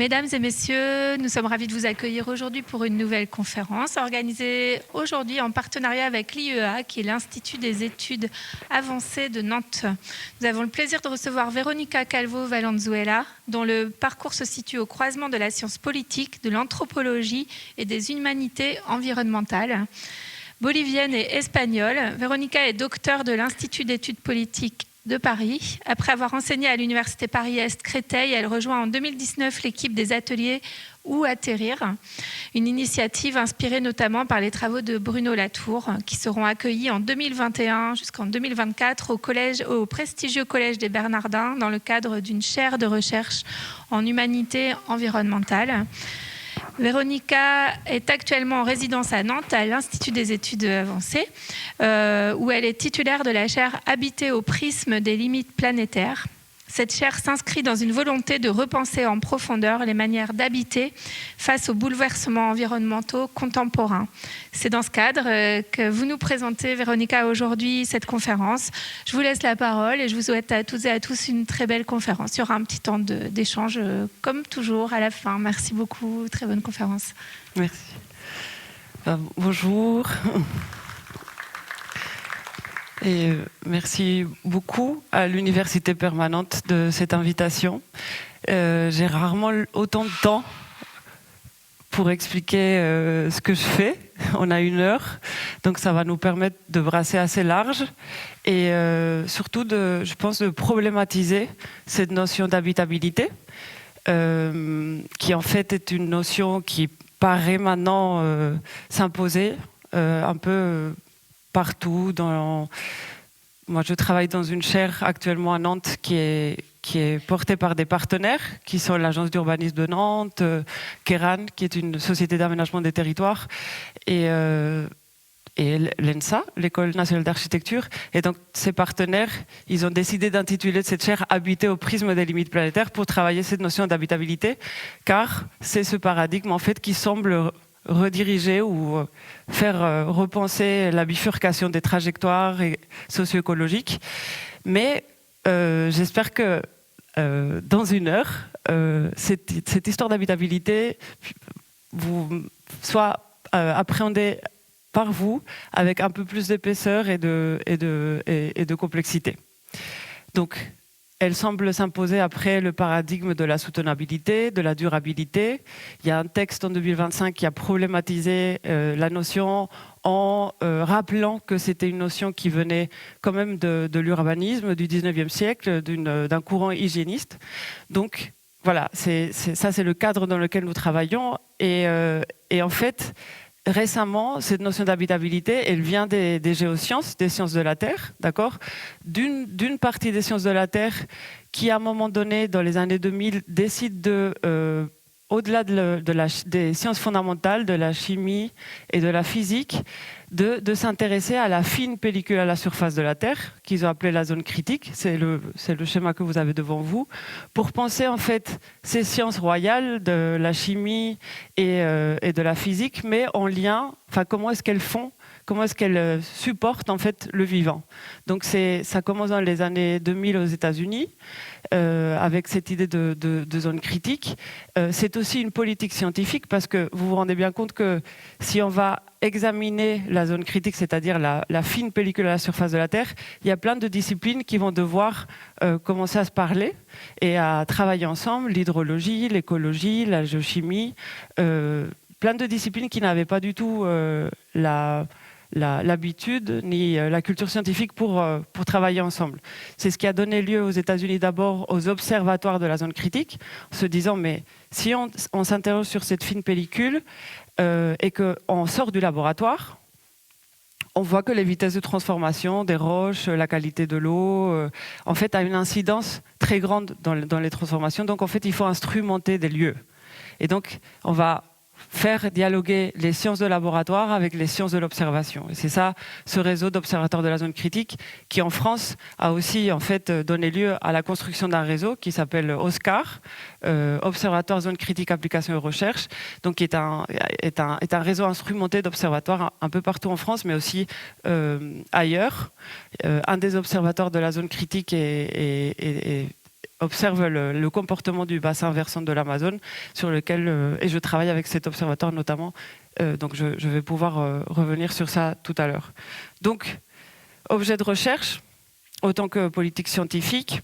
Mesdames et messieurs, nous sommes ravis de vous accueillir aujourd'hui pour une nouvelle conférence organisée aujourd'hui en partenariat avec l'IEA, qui est l'Institut des études avancées de Nantes. Nous avons le plaisir de recevoir Veronica Calvo Valenzuela, dont le parcours se situe au croisement de la science politique, de l'anthropologie et des humanités environnementales. Bolivienne et espagnole, Veronica est docteure de l'Institut d'études politiques de Paris. Après avoir enseigné à l'Université Paris-Est Créteil, elle rejoint en 2019 l'équipe des ateliers Où atterrir, une initiative inspirée notamment par les travaux de Bruno Latour, qui seront accueillis en 2021 jusqu'en 2024 au prestigieux Collège des Bernardins dans le cadre d'une chaire de recherche en humanité environnementale. Veronica est actuellement en résidence à Nantes, à l'Institut des études avancées, où elle est titulaire de la chaire Habiter au prisme des limites planétaires. Cette chaire s'inscrit dans une volonté de repenser en profondeur les manières d'habiter face aux bouleversements environnementaux contemporains. C'est dans ce cadre que vous nous présentez, Veronica, aujourd'hui cette conférence. Je vous laisse la parole et je vous souhaite à toutes et à tous une très belle conférence. Il y aura un petit temps d'échange, comme toujours, à la fin. Merci beaucoup, très bonne conférence. Merci. Bonjour. Et merci beaucoup à l'Université permanente de cette invitation. J'ai rarement autant de temps pour expliquer ce que je fais. On a 1 heure, donc ça va nous permettre de brasser assez large et surtout, je pense, de problématiser cette notion d'habitabilité, qui en fait est une notion qui paraît maintenant s'imposer un peu partout. Moi, je travaille dans une chaire actuellement à Nantes qui est portée par des partenaires qui sont l'Agence d'urbanisme de Nantes, Keran, qui est une société d'aménagement des territoires, et l'ENSA, l'École nationale d'architecture. Et donc, ces partenaires, ils ont décidé d'intituler cette chaire Habiter au prisme des limites planétaires pour travailler cette notion d'habitabilité, car c'est ce paradigme en fait qui semble rediriger ou faire repenser la bifurcation des trajectoires socio-écologiques. Mais j'espère que dans 1 heure, cette histoire d'habitabilité soit appréhendée par vous avec un peu plus d'épaisseur et de complexité. Donc, elle semble s'imposer après le paradigme de la soutenabilité, de la durabilité. Il y a un texte en 2025 qui a problématisé la notion en rappelant que c'était une notion qui venait quand même de l'urbanisme du 19e siècle, d'un courant hygiéniste. Donc voilà, ça c'est le cadre dans lequel nous travaillons. Et en fait, récemment, cette notion d'habitabilité, elle vient des géosciences, des sciences de la Terre, d'accord ? D'une partie des sciences de la Terre qui, à un moment donné, dans les années 2000, décide au-delà des sciences fondamentales, de la chimie et de la physique, de s'intéresser à la fine pellicule à la surface de la Terre, qu'ils ont appelée la zone critique, c'est le schéma que vous avez devant vous, pour penser en fait ces sciences royales de la chimie et de la physique, mais en lien, enfin comment est-ce qu'elles supportent en fait le vivant. Donc ça commence dans les années 2000 aux États-Unis, avec cette idée de zone critique. C'est aussi une politique scientifique parce que vous vous rendez bien compte que si on va examiner la zone critique, c'est-à-dire la fine pellicule à la surface de la Terre, il y a plein de disciplines qui vont devoir commencer à se parler et à travailler ensemble, l'hydrologie, l'écologie, la géochimie, plein de disciplines qui n'avaient pas du tout l'habitude ni la culture scientifique pour travailler ensemble. C'est ce qui a donné lieu aux États-Unis d'abord aux observatoires de la zone critique, en se disant mais si on s'interroge sur cette fine pellicule et qu'on sort du laboratoire, on voit que les vitesses de transformation des roches, la qualité de l'eau, en fait, a une incidence très grande dans les transformations. Donc, en fait, il faut instrumenter des lieux. Et donc, on va faire dialoguer les sciences de laboratoire avec les sciences de l'observation. Et c'est ça, ce réseau d'observateurs de la zone critique, qui en France a aussi en fait donné lieu à la construction d'un réseau qui s'appelle OSCAR, Observatoire Zone Critique Application et Recherche, donc qui est un réseau instrumenté d'observatoires un peu partout en France, mais aussi ailleurs. Un des observatoires de la zone critique est observe le comportement du bassin versant de l'Amazone, sur lequel, et je travaille avec cet observateur notamment, donc je vais pouvoir revenir sur ça tout à l'heure. Donc, objet de recherche, autant que politique scientifique,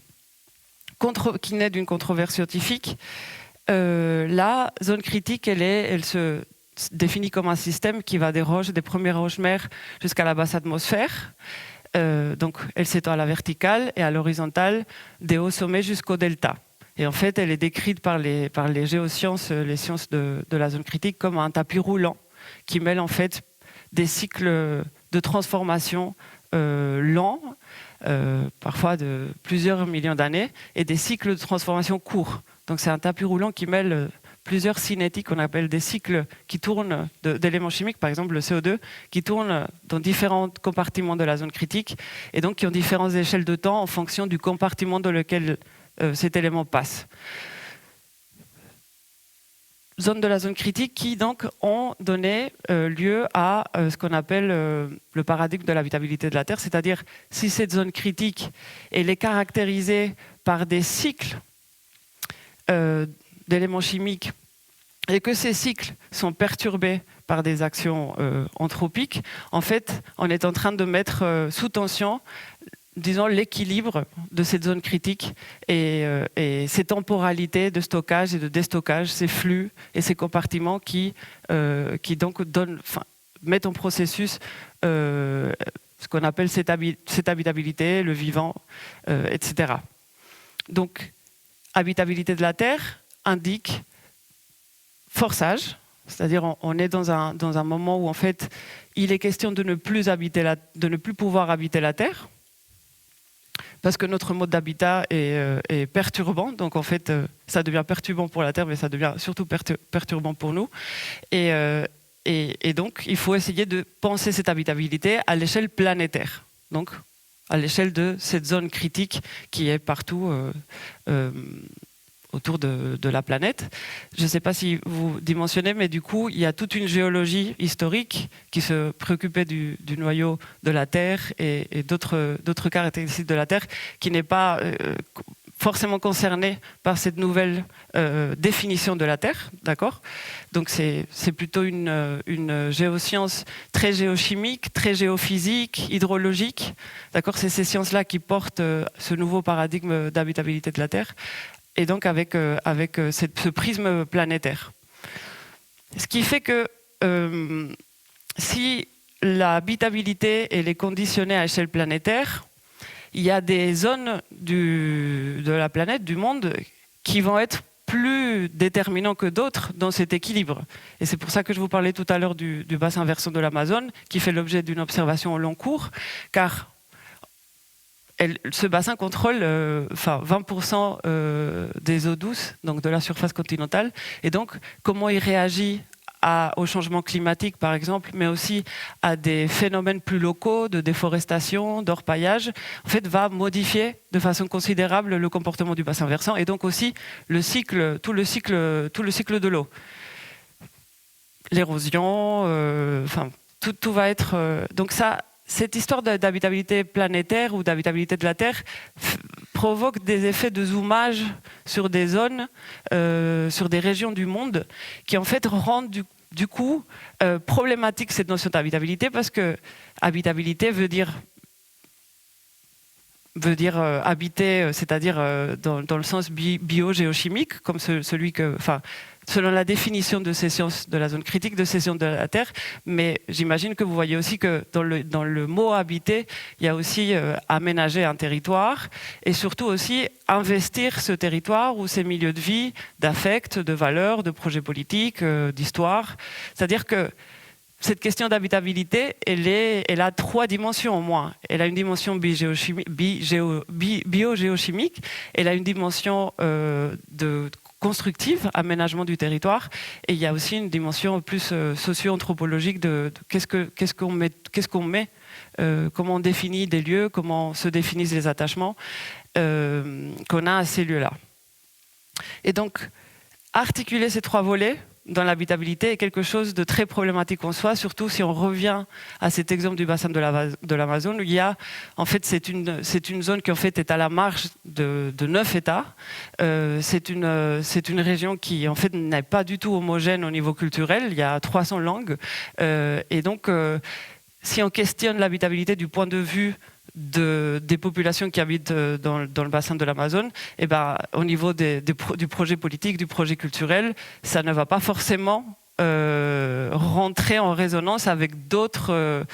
qui naît d'une controverse scientifique, la zone critique, elle se définit comme un système qui va des premières roches mères jusqu'à la basse atmosphère. Donc, elle s'étend à la verticale et à l'horizontale, des hauts sommets jusqu'au delta. Et en fait, elle est décrite par les géosciences, les sciences de la zone critique, comme un tapis roulant qui mêle en fait des cycles de transformation lents, parfois de plusieurs millions d'années, et des cycles de transformation courts. Donc, c'est un tapis roulant qui mêle plusieurs cinétiques, qu'on appelle des cycles qui tournent d'éléments chimiques, par exemple le CO2, qui tournent dans différents compartiments de la zone critique et donc qui ont différentes échelles de temps en fonction du compartiment dans lequel cet élément passe. Zones de la zone critique qui donc ont donné lieu à ce qu'on appelle le paradigme de l'habitabilité de la Terre, c'est-à-dire si cette zone critique elle est caractérisée par des cycles d'éléments chimiques et que ces cycles sont perturbés par des actions anthropiques, en fait, on est en train de mettre sous tension, disons, l'équilibre de cette zone critique et ces temporalités de stockage et de déstockage, ces flux et ces compartiments qui donc mettent en processus ce qu'on appelle cette habitabilité, le vivant, etc. Donc, habitabilité de la Terre indique forçage, c'est-à-dire on est dans un moment où en fait il est question de ne plus pouvoir habiter la Terre parce que notre mode d'habitat est perturbant, donc en fait ça devient perturbant pour la Terre, mais ça devient surtout perturbant pour nous, et donc il faut essayer de penser cette habitabilité à l'échelle planétaire, donc à l'échelle de cette zone critique qui est partout autour de la planète. Je ne sais pas si vous dimensionnez, mais du coup, il y a toute une géologie historique qui se préoccupait du noyau de la Terre et d'autres caractéristiques de la Terre qui n'est pas forcément concernée par cette nouvelle définition de la Terre, d'accord ? Donc c'est plutôt une géoscience très géochimique, très géophysique, hydrologique, d'accord ? C'est ces sciences-là qui portent ce nouveau paradigme d'habitabilité de la Terre, et donc avec ce prisme planétaire. Ce qui fait que si l'habitabilité elle est conditionnée à échelle planétaire, il y a des zones de la planète, du monde, qui vont être plus déterminants que d'autres dans cet équilibre. Et c'est pour ça que je vous parlais tout à l'heure du bassin versant de l'Amazone, qui fait l'objet d'une observation au long cours, car ce bassin contrôle 20% des eaux douces, donc de la surface continentale, et donc comment il réagit au changement climatique par exemple, mais aussi à des phénomènes plus locaux de déforestation, d'orpaillage, en fait va modifier de façon considérable le comportement du bassin versant et donc aussi tout le cycle de l'eau. L'érosion, tout va être... donc ça, cette histoire d'habitabilité planétaire ou d'habitabilité de la Terre provoque des effets de zoomage sur des zones, sur des régions du monde, qui en fait rendent du coup problématique cette notion d'habitabilité, parce que habitabilité veut dire habiter, c'est-à-dire dans le sens bio-géochimique, comme celui que... selon la définition de ces sciences de la zone critique, de ces sciences de la Terre, mais j'imagine que vous voyez aussi que dans le mot habiter, il y a aussi aménager un territoire et surtout aussi investir ce territoire ou ces milieux de vie, d'affect, de valeurs, de projets politiques, d'histoire. C'est-à-dire que cette question d'habitabilité, elle a 3 dimensions au moins. Elle a une dimension bio-géochimique, elle a une dimension constructive, aménagement du territoire, et il y a aussi une dimension plus socio-anthropologique de qu'est-ce qu'on met, comment on définit des lieux, comment se définissent les attachements qu'on a à ces lieux-là. Et donc, articuler ces 3 volets dans l'habitabilité est quelque chose de très problématique en soi, surtout si on revient à cet exemple du bassin de l'Amazone, où il y a, en fait, c'est une zone qui en fait est à la marge de 9 États. C'est une région qui en fait n'est pas du tout homogène au niveau culturel. Il y a 300 langues, et donc si on questionne l'habitabilité du point de vue des populations qui habitent dans le bassin de l'Amazone, et ben, au niveau du projet politique, du projet culturel, ça ne va pas forcément rentrer en résonance avec d'autres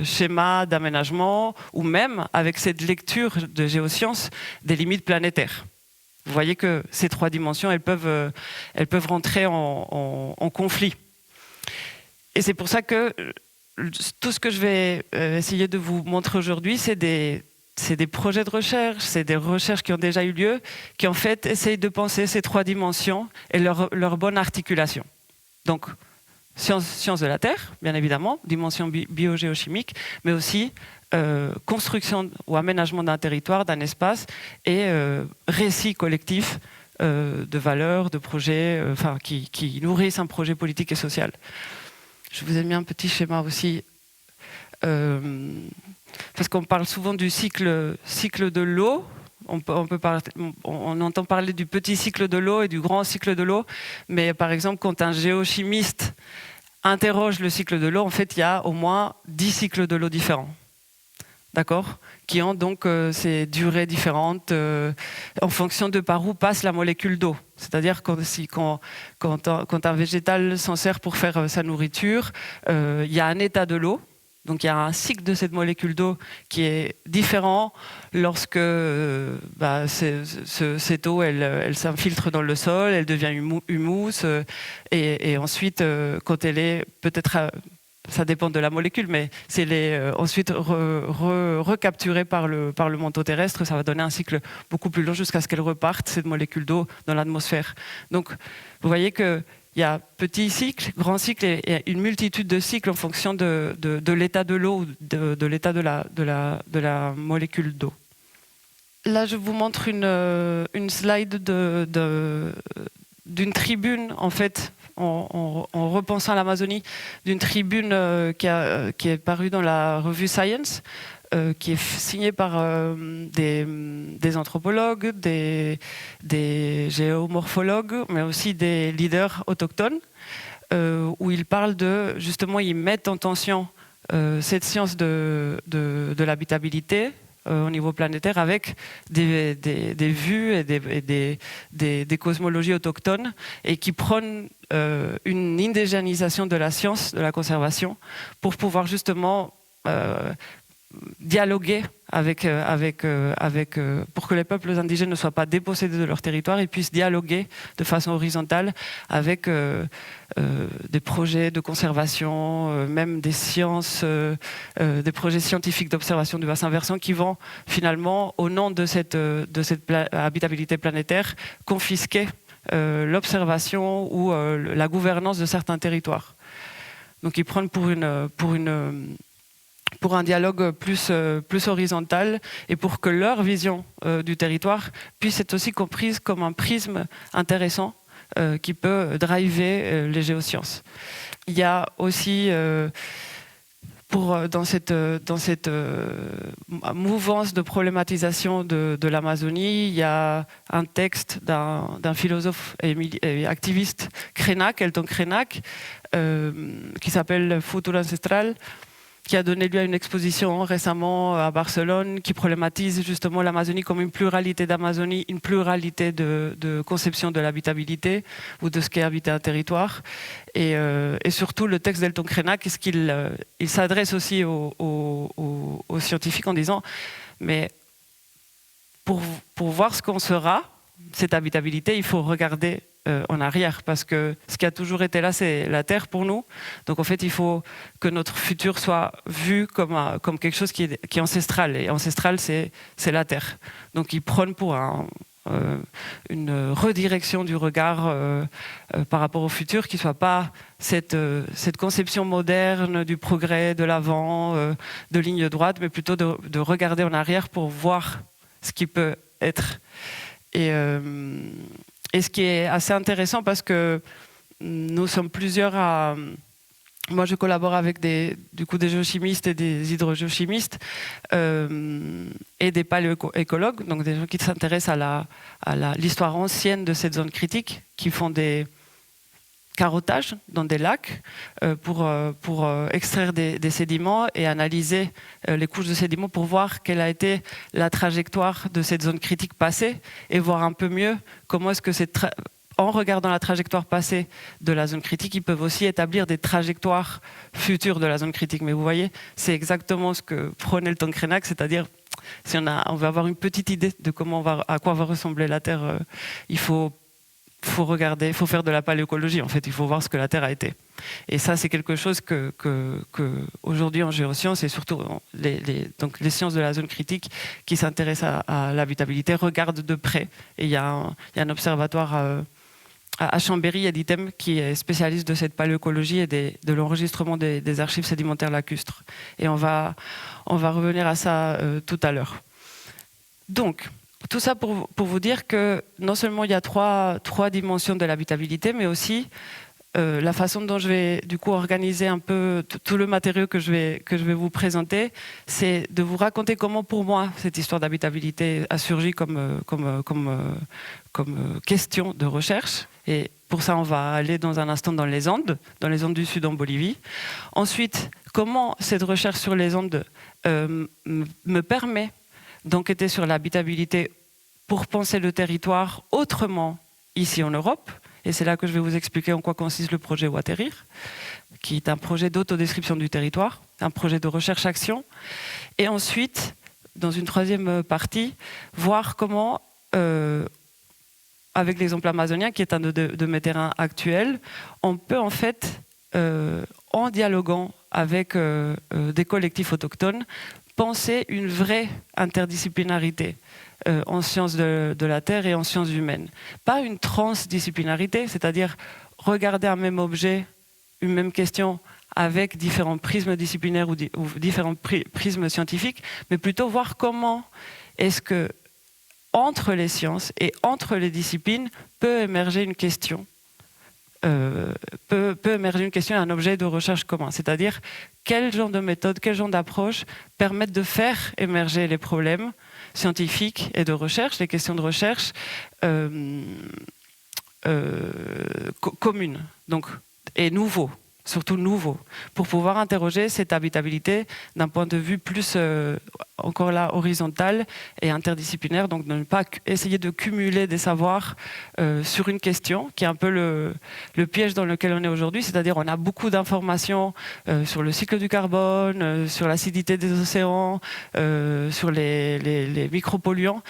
schémas d'aménagement ou même avec cette lecture de géosciences des limites planétaires. Vous voyez que ces 3 dimensions, elles peuvent rentrer en conflit. Et c'est pour ça que tout ce que je vais essayer de vous montrer aujourd'hui, c'est des projets de recherche, c'est des recherches qui ont déjà eu lieu, qui en fait essayent de penser ces 3 dimensions et leur bonne articulation. Donc, sciences de la Terre, bien évidemment, dimension biogéochimique, mais aussi construction ou aménagement d'un territoire, d'un espace, et récit collectif de valeurs, de projets, qui nourrissent un projet politique et social. Je vous ai mis un petit schéma aussi, parce qu'on parle souvent du cycle de l'eau. On entend parler du petit cycle de l'eau et du grand cycle de l'eau, mais par exemple, quand un géochimiste interroge le cycle de l'eau, en fait, il y a au moins 10 cycles de l'eau différents, d'accord, qui ont donc ces durées différentes en fonction de par où passe la molécule d'eau. C'est-à-dire quand un végétal s'en sert pour faire sa nourriture, il y a un état de l'eau. Donc il y a un cycle de cette molécule d'eau qui est différent lorsque cette eau, elle s'infiltre dans le sol, elle devient humus, et ensuite, quand elle est peut-être... ça dépend de la molécule, mais si elle est ensuite recapturée par le manteau terrestre, ça va donner un cycle beaucoup plus long jusqu'à ce qu'elle reparte, cette molécule d'eau, dans l'atmosphère. Donc vous voyez que il y a petit cycle, grand cycle et une multitude de cycles en fonction de l'état de l'eau, de l'état de la molécule d'eau. Là, je vous montre une slide d'une tribune, en fait, en repensant à l'Amazonie, d'une tribune qui est parue dans la revue Science, qui est signée par des anthropologues, des géomorphologues, mais aussi des leaders autochtones, où ils parlent justement, ils mettent en tension cette science de l'habitabilité au niveau planétaire avec des vues et des cosmologies autochtones, et qui prônent une indigénisation de la science, de la conservation, pour pouvoir justement dialoguer pour que les peuples indigènes ne soient pas dépossédés de leur territoire et puissent dialoguer de façon horizontale avec des projets de conservation, même des sciences, des projets scientifiques d'observation du bassin versant, qui vont finalement, au nom de cette habitabilité planétaire, confisquer l'observation ou la gouvernance de certains territoires. Donc ils prennent pour un dialogue plus horizontal, et pour que leur vision du territoire puisse être aussi comprise comme un prisme intéressant qui peut driver les géosciences. Il y a aussi, dans cette mouvance de problématisation de l'Amazonie, il y a un texte d'un philosophe et activiste Krenak, Elton Krenak, qui s'appelle Futur Ancestral, qui a donné lieu à une exposition récemment à Barcelone, qui problématise justement l'Amazonie comme une pluralité d'Amazonie, une pluralité de conception de l'habitabilité ou de ce qu'est habiter un territoire. Et surtout, le texte d'Elton Krenak, il s'adresse aussi aux scientifiques en disant, mais pour voir ce qu'on sera, cette habitabilité, il faut regarder en arrière, parce que ce qui a toujours été là, c'est la Terre pour nous. Donc en fait, il faut que notre futur soit vu comme quelque chose qui est ancestral. Et ancestral, c'est la Terre. Donc ils prônent pour une redirection du regard par rapport au futur, qui ne soit pas cette conception moderne du progrès, de l'avant, de ligne droite, mais plutôt de regarder en arrière pour voir ce qui peut être. Et ce qui est assez intéressant, parce que nous sommes plusieurs à... Moi, je collabore avec des géochimistes et des hydrogéochimistes et des paléoécologues, donc des gens qui s'intéressent à l'histoire ancienne de cette zone critique, qui font des carottages dans des lacs pour extraire des sédiments et analyser les couches de sédiments pour voir quelle a été la trajectoire de cette zone critique passée et voir un peu mieux comment est-ce que en regardant la trajectoire passée de la zone critique, ils peuvent aussi établir des trajectoires futures de la zone critique. Mais vous voyez, c'est exactement ce que prônait le Tonkrenak, c'est-à-dire si on veut avoir une petite idée de à quoi va ressembler la Terre, il faut regarder, il faut faire de la paléoécologie. En fait, il faut voir ce que la Terre a été. Et ça, c'est quelque chose que aujourd'hui en géosciences et surtout donc les sciences de la zone critique qui s'intéressent à l'habitabilité regardent de près. Et il y a un observatoire à Chambéry, à d'Item, qui est spécialiste de cette paléoécologie et de l'enregistrement des archives sédimentaires lacustres. Et on va revenir à ça tout à l'heure. Donc, tout ça pour vous dire que non seulement il y a trois dimensions de l'habitabilité, mais aussi la façon dont je vais du coup organiser un peu tout le matériau que je vais vous présenter, c'est de vous raconter comment pour moi cette histoire d'habitabilité a surgi comme question de recherche. Et pour ça, on va aller dans un instant dans les Andes du Sud en Bolivie. Ensuite, comment cette recherche sur les Andes me permet d'enquêter sur l'habitabilité pour penser le territoire autrement ici en Europe. Et c'est là que je vais vous expliquer en quoi consiste le projet Waterir, qui est un projet d'autodescription du territoire, un projet de recherche-action. Et ensuite, dans une troisième partie, voir comment, avec l'exemple amazonien, qui est un de mes terrains actuels, on peut en fait, en dialoguant avec des collectifs autochtones, penser une vraie interdisciplinarité en sciences de la Terre et en sciences humaines. Pas une transdisciplinarité, c'est-à-dire regarder un même objet, une même question avec différents prismes disciplinaires ou différents prismes scientifiques, mais plutôt voir comment est-ce que entre les sciences et entre les disciplines peut émerger une question. Peut émerger une question et un objet de recherche commun. C'est-à-dire quel genre de méthode, quel genre d'approche permettent de faire émerger les problèmes scientifiques et de recherche, les questions de recherche communes et nouveaux, surtout nouveaux, pour pouvoir interroger cette habitabilité d'un point de vue plus, encore là, horizontal et interdisciplinaire, donc de ne pas essayer de cumuler des savoirs sur une question, qui est un peu le piège dans lequel on est aujourd'hui, c'est-à-dire on a beaucoup d'informations sur le cycle du carbone, sur l'acidité des océans, sur les micropolluants,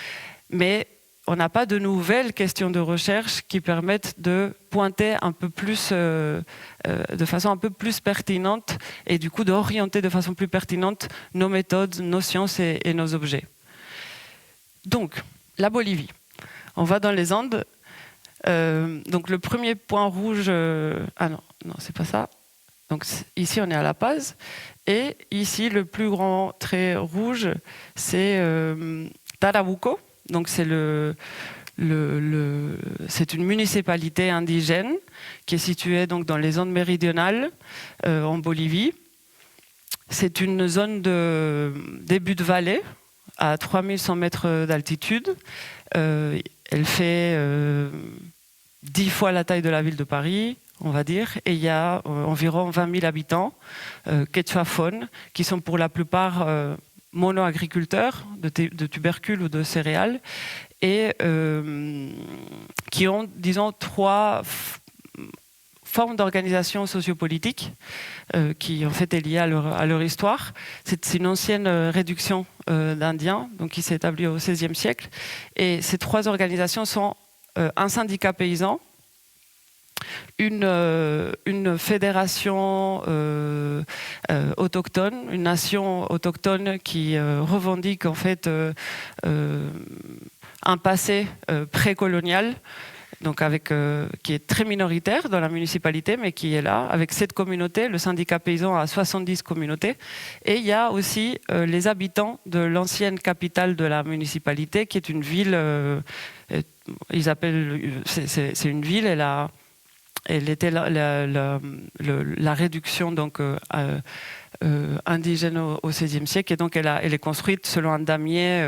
mais on n'a pas de nouvelles questions de recherche qui permettent de pointer un peu plus, de façon un peu plus pertinente et du coup d'orienter de façon plus pertinente nos méthodes, nos sciences et nos objets. Donc, la Bolivie. On va dans les Andes. Donc le premier point rouge... ah non, c'est pas ça. Donc ici, on est à La Paz. Et ici, le plus grand trait rouge, c'est Tarabuco. Donc c'est c'est une municipalité indigène qui est située donc dans les Andes méridionales en Bolivie. C'est une zone de début de vallée à 3100 mètres d'altitude. Elle fait 10 fois la taille de la ville de Paris, on va dire, et il y a environ 20 000 habitants quechua-phones qui sont pour la plupart mono-agriculteurs de tubercules ou de céréales et qui ont, disons, 3 formes d'organisation sociopolitique qui en fait est liée à leur histoire. C'est une ancienne réduction d'Indiens, donc qui s'est établie au XVIe siècle, et ces 3 organisations sont un syndicat paysan, une fédération autochtone, une nation autochtone qui revendique en fait un passé précolonial, donc qui est très minoritaire dans la municipalité, mais qui est là avec cette communauté. Le syndicat paysan a 70 communautés, et il y a aussi les habitants de l'ancienne capitale de la municipalité, qui est une ville. C'est une ville. elle était la réduction donc, indigène au XVIe siècle, et donc elle est construite selon un damier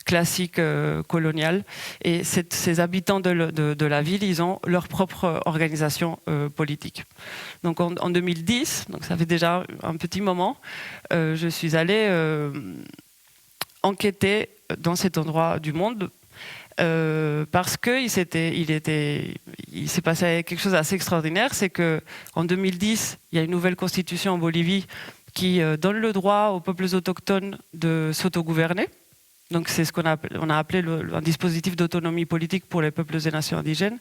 classique colonial. Et ces habitants de la ville, ils ont leur propre organisation politique. Donc en 2010, donc ça fait déjà un petit moment, je suis allée enquêter dans cet endroit du monde. Parce qu'il s'est passé quelque chose d'assez extraordinaire, c'est qu'en 2010, il y a une nouvelle constitution en Bolivie qui donne le droit aux peuples autochtones de s'autogouverner. Donc c'est ce qu'on a appelé un dispositif d'autonomie politique pour les peuples et nations indigènes.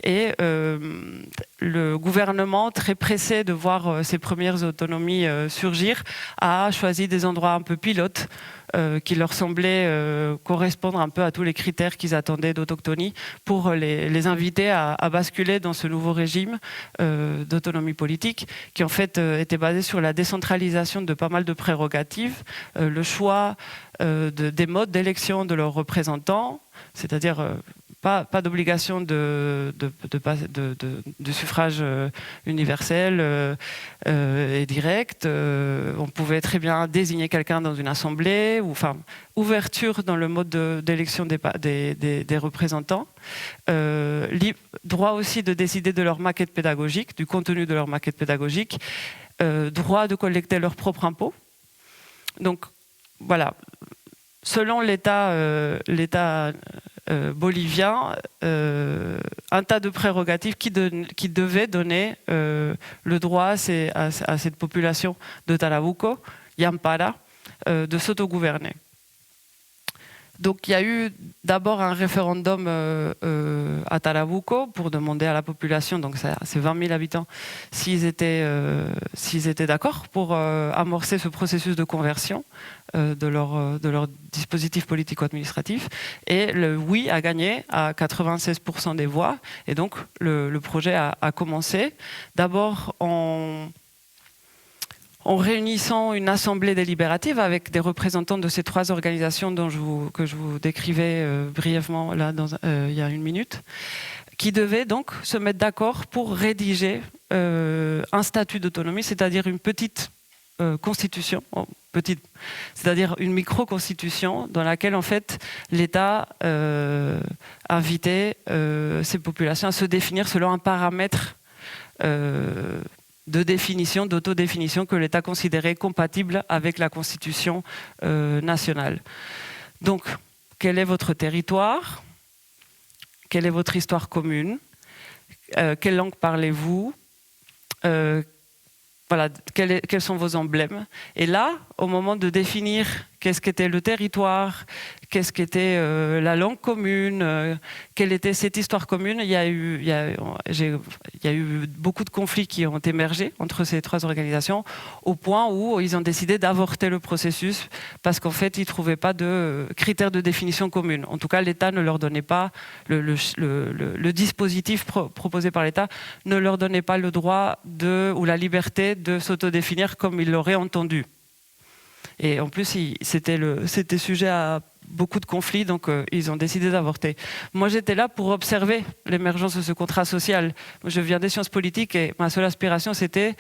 Et le gouvernement, très pressé de voir ces premières autonomies surgir, a choisi des endroits un peu pilotes qui leur semblaient correspondre un peu à tous les critères qu'ils attendaient d'autochtonie pour les inviter à basculer dans ce nouveau régime d'autonomie politique qui en fait était basé sur la décentralisation de pas mal de prérogatives, le choix des modes d'élection de leurs représentants, c'est-à-dire pas d'obligation de suffrage universel et direct. On pouvait très bien désigner quelqu'un dans une assemblée, ou enfin ouverture dans le mode d'élection des représentants. Droit aussi de décider de leur maquette pédagogique, du contenu de leur maquette pédagogique. Droit de collecter leurs propres impôts. Donc voilà. Selon l'État bolivien, un tas de prérogatives qui devaient donner le droit à cette population de Tarabuco, Yampara, de s'autogouverner. Donc il y a eu d'abord un référendum à Tarabuco pour demander à la population, donc c'est 20 000 habitants, s'ils étaient d'accord pour amorcer ce processus de conversion de leur dispositif politico-administratif. Et le oui a gagné à 96% des voix. Et donc le projet a commencé. D'abord en réunissant une assemblée délibérative avec des représentants de ces trois organisations que je vous décrivais brièvement là il y a une minute, qui devaient donc se mettre d'accord pour rédiger un statut d'autonomie, c'est-à-dire une petite constitution, c'est-à-dire une micro-constitution dans laquelle en fait l'État invitait ces populations à se définir selon un paramètre de définition, d'autodéfinition que l'État considérait compatible avec la Constitution nationale. Donc, quel est votre territoire? Quelle est votre histoire commune? Quelle langue parlez-vous? Voilà, quels sont vos emblèmes? Et là, au moment de définir qu'est-ce qu'était le territoire, qu'est-ce qu'était la langue commune, quelle était cette histoire commune, il y a eu beaucoup de conflits qui ont émergé entre ces trois organisations, au point où ils ont décidé d'avorter le processus parce qu'en fait, ils ne trouvaient pas de critères de définition commune. En tout cas, l'État ne leur donnait pas, le dispositif proposé par l'État ne leur donnait pas le droit ou la liberté de s'autodéfinir comme ils l'auraient entendu. Et en plus, c'était sujet à beaucoup de conflits, donc ils ont décidé d'avorter. Moi, j'étais là pour observer l'émergence de ce contrat social. Je viens des sciences politiques et ma seule aspiration, c'était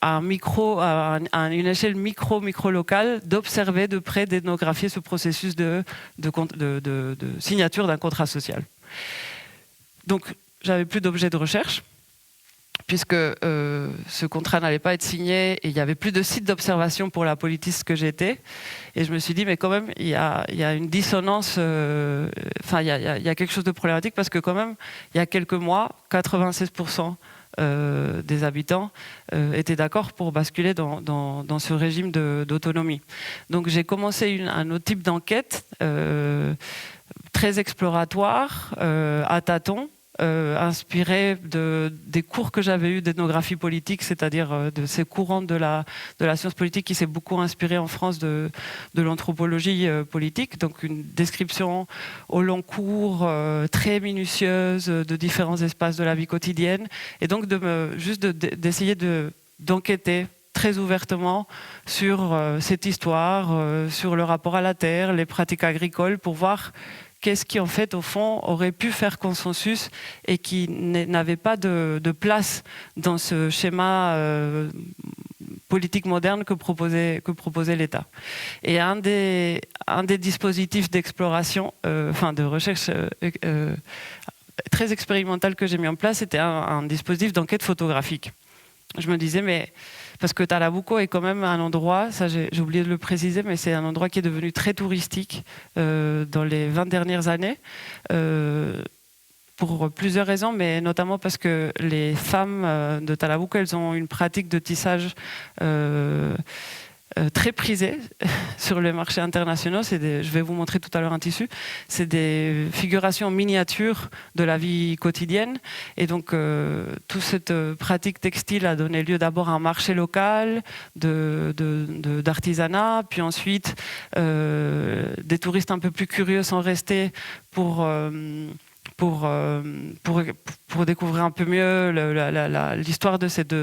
à une échelle micro-locale, d'observer de près, d'ethnographier ce processus de signature d'un contrat social. Donc, j'avais plus d'objets de recherche, puisque ce contrat n'allait pas être signé et il n'y avait plus de site d'observation pour la politiste que j'étais. Et je me suis dit, mais quand même, il y a une dissonance, il y a quelque chose de problématique, parce que quand même, il y a quelques mois, 96% des habitants étaient d'accord pour basculer dans ce régime d'autonomie. Donc j'ai commencé un autre type d'enquête, très exploratoire, à tâtons, inspiré des cours que j'avais eus d'ethnographie politique, c'est-à-dire de ces courants de la science politique qui s'est beaucoup inspiré en France de l'anthropologie politique, donc une description au long cours, très minutieuse de différents espaces de la vie quotidienne, et donc d'essayer d'enquêter très ouvertement sur cette histoire, sur le rapport à la terre, les pratiques agricoles, pour voir qu'est-ce qui, en fait, au fond, aurait pu faire consensus et qui n'avait pas de place dans ce schéma politique moderne que proposait l'État. Et un des dispositifs d'exploration, de recherche très expérimental que j'ai mis en place, c'était un dispositif d'enquête photographique. Je me disais, mais parce que Tarabuco est quand même un endroit, ça j'ai oublié de le préciser, mais c'est un endroit qui est devenu très touristique dans les 20 dernières années, pour plusieurs raisons, mais notamment parce que les femmes de Tarabuco, elles ont une pratique de tissage très prisée sur les marchés internationaux. Je vais vous montrer tout à l'heure un tissu. C'est des figurations miniatures de la vie quotidienne. Et donc, toute cette pratique textile a donné lieu d'abord à un marché local d'artisanat, puis ensuite, des touristes un peu plus curieux sont restés pour découvrir un peu mieux l'histoire de cette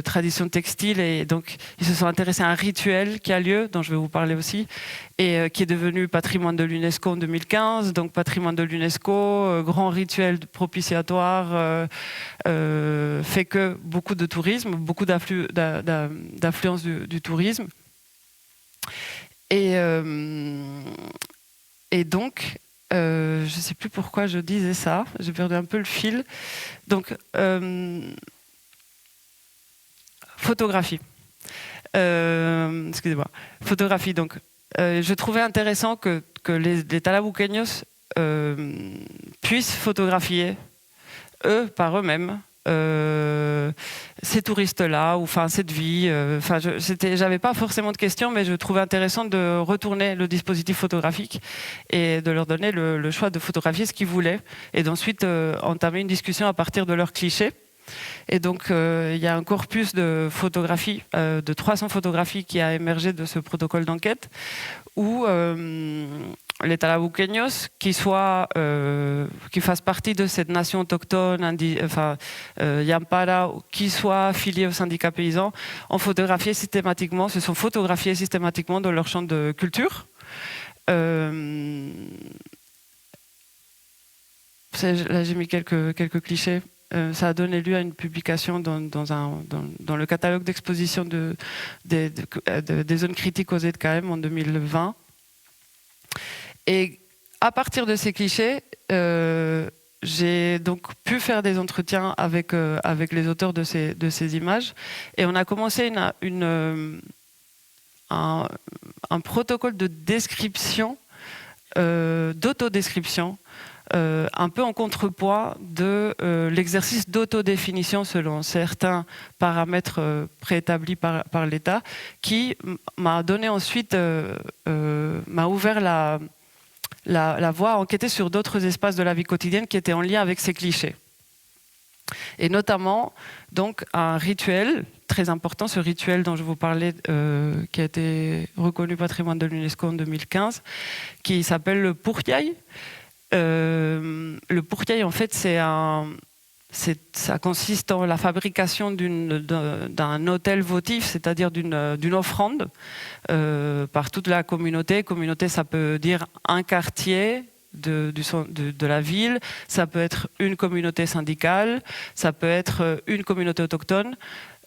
tradition textile. Et donc, ils se sont intéressés à un rituel qui a lieu, dont je vais vous parler aussi, et qui est devenu patrimoine de l'UNESCO en 2015. Donc, patrimoine de l'UNESCO, grand rituel propitiatoire, fait que beaucoup de tourisme, beaucoup d'affluence du tourisme. Et donc, je ne sais plus pourquoi je disais ça, j'ai perdu un peu le fil. Donc, photographie. Excusez-moi. Photographie. Donc, je trouvais intéressant que les Talabuqueños puissent photographier, eux, par eux-mêmes, ces touristes-là, ou enfin cette vie. J'avais pas forcément de questions, mais je trouvais intéressant de retourner le dispositif photographique et de leur donner le choix de photographier ce qu'ils voulaient, et d'ensuite entamer une discussion à partir de leurs clichés. Et donc, il y a un corpus de photographies, de 300 photographies qui a émergé de ce protocole d'enquête, où les Talabuqueños, qui fassent partie de cette nation autochtone, Yampara, qui soient affiliés au syndicat paysan, se sont photographiés systématiquement dans leur champ de culture. Là, j'ai mis quelques clichés. Ça a donné lieu à une publication dans le catalogue d'exposition des zones critiques aux ZKM en 2020. Et à partir de ces clichés, j'ai donc pu faire des entretiens avec les auteurs de ces images, et on a commencé un protocole de description, d'autodescription, un peu en contrepoids de l'exercice d'autodéfinition selon certains paramètres préétablis par l'État, qui m'a donné ensuite, m'a ouvert la voie à enquêter sur d'autres espaces de la vie quotidienne qui étaient en lien avec ces clichés. Et notamment, donc, un rituel très important, ce rituel dont je vous parlais, qui a été reconnu patrimoine de l'UNESCO en 2015, qui s'appelle le Purjay. Le Purjay, en fait, ça consiste en la fabrication d'un autel votif, c'est-à-dire d'une offrande par toute la communauté. Communauté, ça peut dire un quartier de la ville, ça peut être une communauté syndicale, ça peut être une communauté autochtone,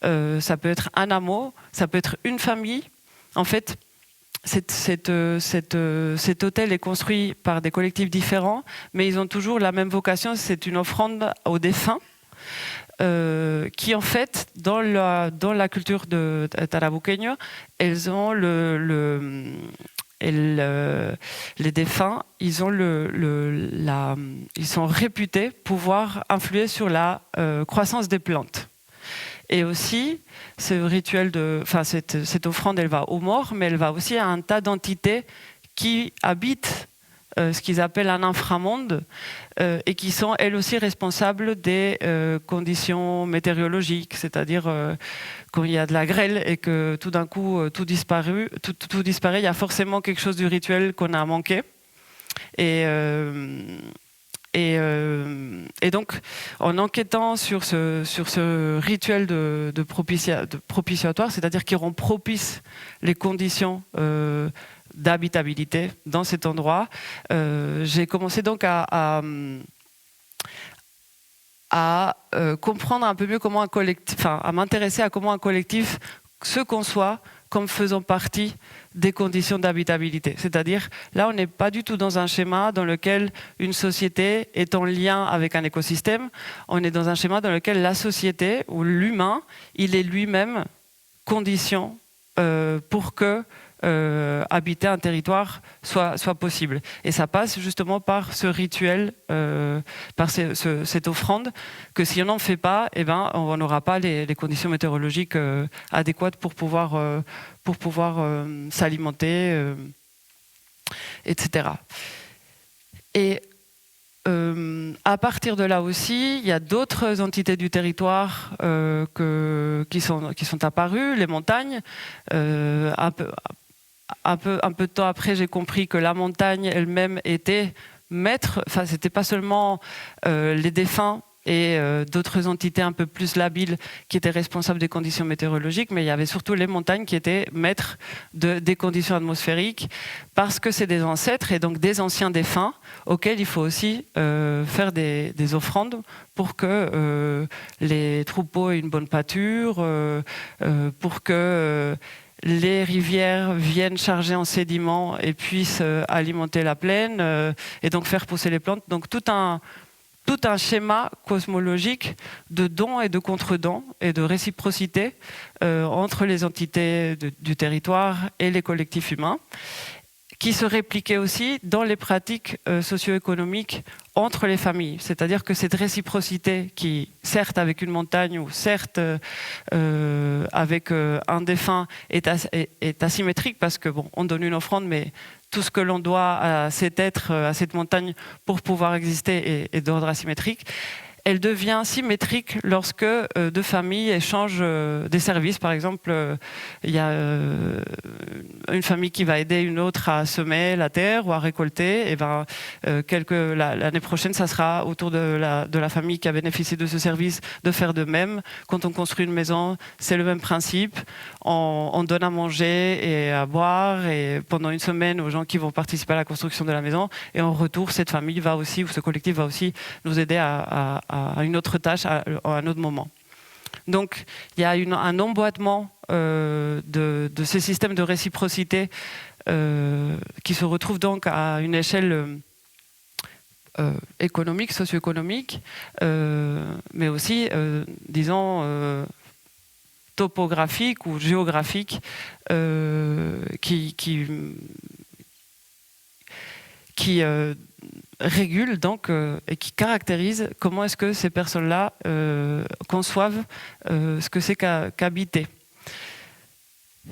ça peut être un hameau, ça peut être une famille. En fait, cet hôtel est construit par des collectifs différents, mais ils ont toujours la même vocation, c'est une offrande aux défunts, qui en fait, dans la culture de Tarabuqueño, elles ont les défunts, ils sont réputés pouvoir influer sur la croissance des plantes. Et aussi, ce rituel cette offrande, elle va aux morts, mais elle va aussi à un tas d'entités qui habitent ce qu'ils appellent un inframonde, et qui sont elles aussi responsables des conditions météorologiques, c'est-à-dire quand il y a de la grêle et que tout d'un coup tout disparaît, il y a forcément quelque chose du rituel qu'on a manqué. Et donc, en enquêtant sur ce rituel de propitiatoire, c'est-à-dire qui rend propice les conditions d'habitabilité dans cet endroit. J'ai commencé donc à comprendre un peu mieux comment un collectif, enfin à m'intéresser à comment un collectif se conçoit comme faisant partie des conditions d'habitabilité. C'est-à-dire, là, on n'est pas du tout dans un schéma dans lequel une société est en lien avec un écosystème. On est dans un schéma dans lequel la société ou l'humain, il est lui-même condition pour que habiter un territoire soit possible. Et ça passe justement par ce rituel, par cette offrande, que si on n'en fait pas, eh ben, on n'aura pas les conditions météorologiques adéquates pour pouvoir s'alimenter, etc. Et à partir de là aussi, il y a d'autres entités du territoire qui sont apparues, les montagnes. Un peu de temps après, j'ai compris que la montagne elle-même était maître. Enfin, c'était pas seulement les défunts et d'autres entités un peu plus labiles qui étaient responsables des conditions météorologiques, mais il y avait surtout les montagnes qui étaient maîtres des conditions atmosphériques, parce que c'est des ancêtres et donc des anciens défunts auxquels il faut aussi faire des offrandes pour que les troupeaux aient une bonne pâture, pour que les rivières viennent charger en sédiments et puissent alimenter la plaine et donc faire pousser les plantes. Donc tout un schéma cosmologique de dons et de contre-dons et de réciprocité entre les entités du territoire et les collectifs humains, qui se répliquait aussi dans les pratiques socio-économiques entre les familles. C'est-à-dire que cette réciprocité qui, certes avec une montagne ou certes avec un défunt, est asymétrique, parce que bon, on donne une offrande, mais tout ce que l'on doit à cet être, à cette montagne pour pouvoir exister est d'ordre asymétrique. Elle devient symétrique lorsque deux familles échangent des services. Par exemple, il y a une famille qui va aider une autre à semer la terre ou à récolter. Et ben, l'année prochaine, ça sera au tour de la famille qui a bénéficié de ce service de faire de même. Quand on construit une maison, c'est le même principe. On donne à manger et à boire et pendant une semaine aux gens qui vont participer à la construction de la maison. Et en retour, cette famille va aussi, ou ce collectif va aussi nous aider à une autre tâche à un autre moment. Donc il y a un emboîtement de ces systèmes de réciprocité qui se retrouvent donc à une échelle économique, socio-économique, mais aussi, disons, topographique ou géographique, qui régule donc et qui caractérise comment est-ce que ces personnes-là conçoivent ce que c'est qu'habiter.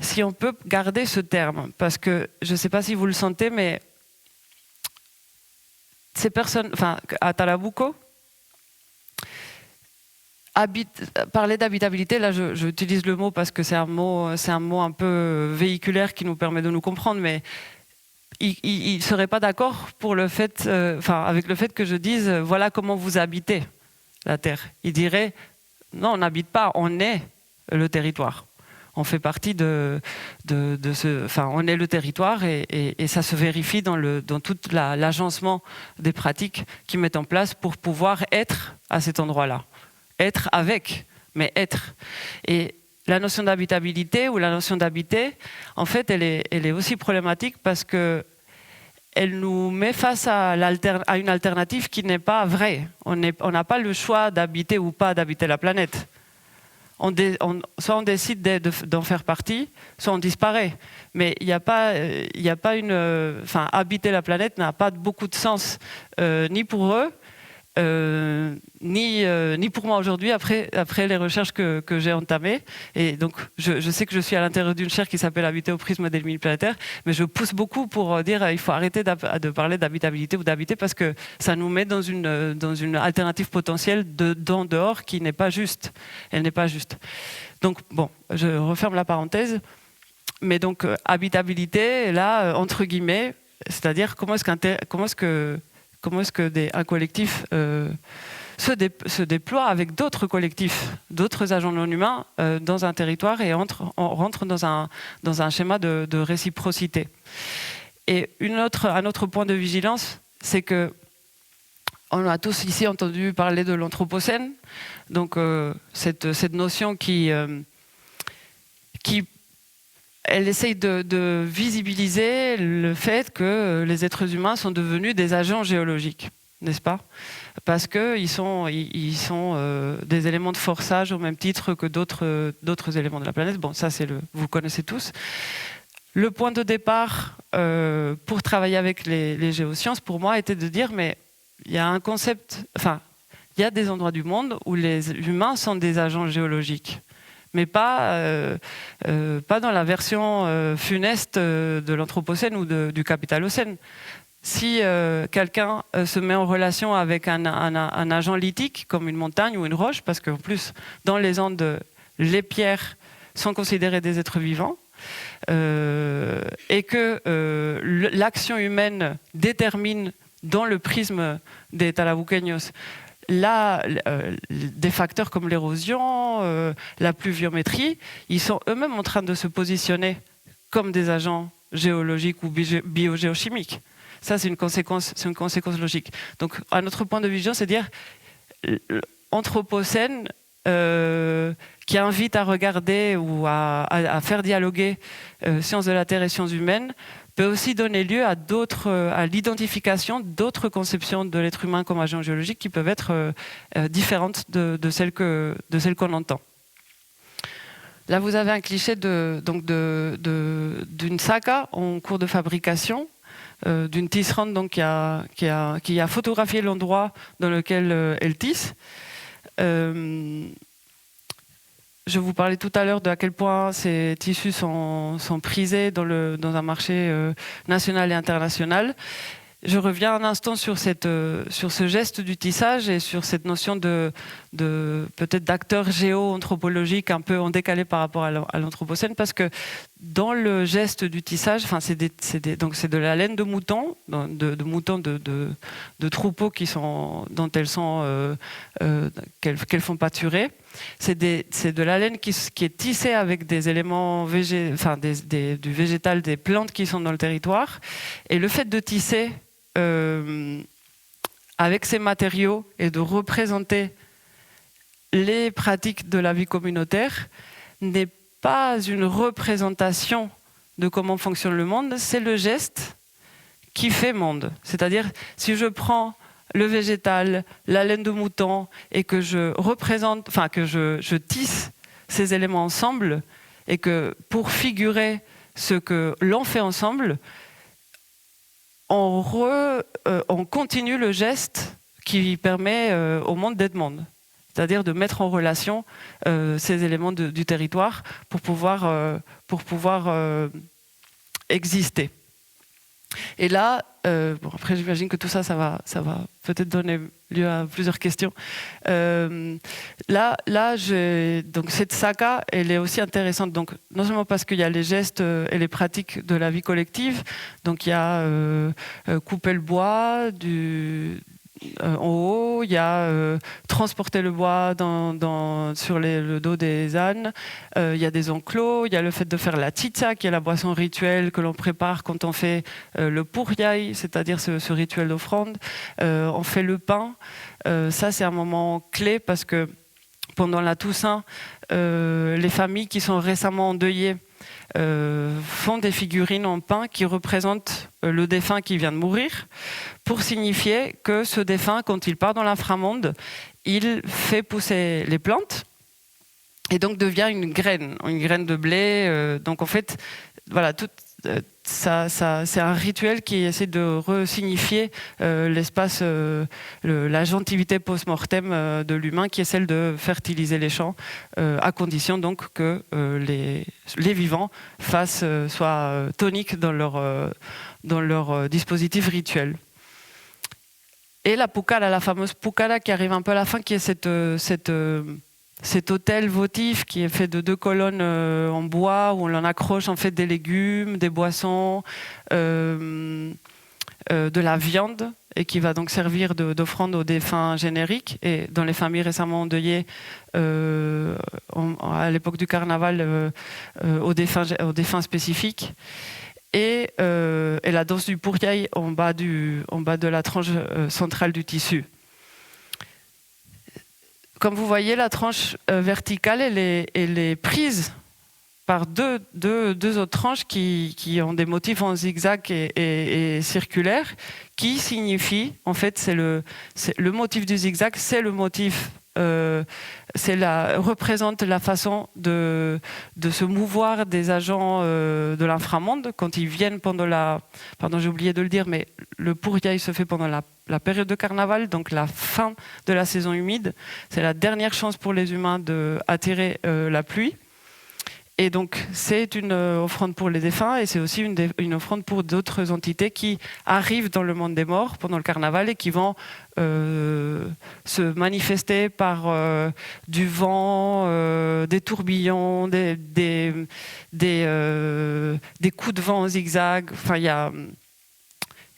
Si on peut garder ce terme, parce que je ne sais pas si vous le sentez, mais ces personnes, enfin à Talabuco, parler d'habitabilité, là j'utilise le mot parce que c'est un mot un peu véhiculaire qui nous permet de nous comprendre, mais il ne serait pas d'accord pour le fait, avec le fait que je dise voilà comment vous habitez la terre. Il dirait non, on n'habite pas, on est le territoire. On fait partie on est le territoire et ça se vérifie dans tout l'agencement des pratiques qu'ils mettent en place pour pouvoir être à cet endroit-là. Être avec, mais être. Et la notion d'habitabilité ou la notion d'habiter, en fait, elle est aussi problématique parce que elle nous met face à une alternative qui n'est pas vraie. On n'a pas le choix d'habiter ou pas d'habiter la planète. Soit on décide d'en faire partie, soit on disparaît. Mais il n'y a pas habiter la planète n'a pas beaucoup de sens, ni pour eux, ni pour moi aujourd'hui après les recherches que j'ai entamées. Et donc je sais que je suis à l'intérieur d'une chaire qui s'appelle Habiter au prisme des limites planétaires, mais je pousse beaucoup pour dire il faut arrêter de parler d'habitabilité ou d'habiter parce que ça nous met dans une alternative potentielle d'en dehors qui n'est pas juste. Elle n'est pas juste. Donc bon, je referme la parenthèse. Mais donc habitabilité, là, entre guillemets, c'est-à-dire comment est-ce que un collectif se déploie avec d'autres collectifs, d'autres agents non humains dans un territoire et on rentre dans un schéma de réciprocité. Et un autre point de vigilance, c'est que on a tous ici entendu parler de l'anthropocène, donc cette notion qui elle essaye de visibiliser le fait que les êtres humains sont devenus des agents géologiques, n'est-ce pas? Parce qu'ils sont des éléments de forçage au même titre que d'autres éléments de la planète. Bon, ça, vous connaissez tous. Le point de départ pour travailler avec les géosciences, pour moi, était de dire, mais il y a un concept, enfin, il y a des endroits du monde où les humains sont des agents géologiques, mais pas dans la version funeste de l'Anthropocène ou du Capitalocène. Si quelqu'un se met en relation avec un agent lithique, comme une montagne ou une roche, parce qu'en plus, dans les Andes, les pierres sont considérées des êtres vivants, et que l'action humaine détermine, dans le prisme des Talabuqueños, des facteurs comme l'érosion, la pluviométrie, ils sont eux-mêmes en train de se positionner comme des agents géologiques ou biogéochimiques. Ça, c'est une conséquence logique. Donc, à notre point de vision, c'est dire anthropocène qui invite à regarder ou à faire dialoguer sciences de la Terre et sciences humaines, peut aussi donner lieu à l'identification d'autres conceptions de l'être humain comme agent géologique qui peuvent être différentes de celles qu'on entend. Là, vous avez un cliché d'une saga en cours de fabrication, d'une tisserande donc, qui a photographié l'endroit dans lequel elle tisse. Je vous parlais tout à l'heure de à quel point ces tissus sont prisés dans un marché national et international. Je reviens un instant sur ce geste du tissage et sur cette notion de peut-être d'acteur géo-anthropologique un peu en décalé par rapport à l'anthropocène, parce que dans le geste du tissage, enfin c'est de la laine de mouton, de troupeaux qu'elles font pâturer. C'est de la laine qui est tissée avec des éléments du végétal, des plantes qui sont dans le territoire. Et le fait de tisser avec ces matériaux et de représenter les pratiques de la vie communautaire n'est pas une représentation de comment fonctionne le monde, c'est le geste qui fait monde. C'est-à-dire, si je prends le végétal, la laine de mouton, et que je tisse ces éléments ensemble, et que pour figurer ce que l'on fait ensemble, on continue le geste qui permet au monde d'être monde. C'est-à-dire de mettre en relation ces éléments du territoire pour pouvoir exister. Et là, après j'imagine que tout ça va peut-être donner lieu à plusieurs questions. Donc cette saga, elle est aussi intéressante. Donc non seulement parce qu'il y a les gestes et les pratiques de la vie collective. Donc il y a couper le bois en haut, il y a transporter le bois sur le dos des ânes, il y a des enclos, il y a le fait de faire la chicha, qui est la boisson rituelle que l'on prépare quand on fait le puriay, c'est-à-dire ce rituel d'offrande. On fait le pain. Ça, c'est un moment clé parce que pendant la Toussaint, les familles qui sont récemment endeuillées font des figurines en pain qui représentent le défunt qui vient de mourir, pour signifier que ce défunt, quand il part dans l'inframonde, il fait pousser les plantes et donc devient une graine de blé. Donc en fait, voilà, ça, c'est un rituel qui essaie de resignifier l'espace, la gentilité post-mortem de l'humain, qui est celle de fertiliser les champs, à condition donc que les vivants soient toniques dans leur dispositif rituel. Et la pucala, la fameuse pucala qui arrive un peu à la fin, qui est cet autel votif qui est fait de 2 colonnes en bois où on en accroche en fait des légumes, des boissons, de la viande, et qui va donc servir d'offrande aux défunts génériques. Et dans les familles récemment endeuillées, à l'époque du carnaval, aux défunts spécifiques. et la danse du pourriaille en bas de la tranche centrale du tissu. Comme vous voyez, la tranche verticale, elle est prise par deux autres tranches qui ont des motifs en zigzag et circulaires, qui signifient, en fait, c'est le motif du zigzag, c'est le motif, représente la façon de se mouvoir des agents de l'inframonde quand ils viennent pendant pardon, j'ai oublié de le dire, mais le pourriaille se fait pendant la période de carnaval, donc la fin de la saison humide. C'est la dernière chance pour les humains d'attirer la pluie. Et donc, c'est une offrande pour les défunts et c'est aussi une offrande pour d'autres entités qui arrivent dans le monde des morts pendant le carnaval et qui vont se manifester par du vent, des tourbillons, des coups de vent en zigzag. Enfin, il y a...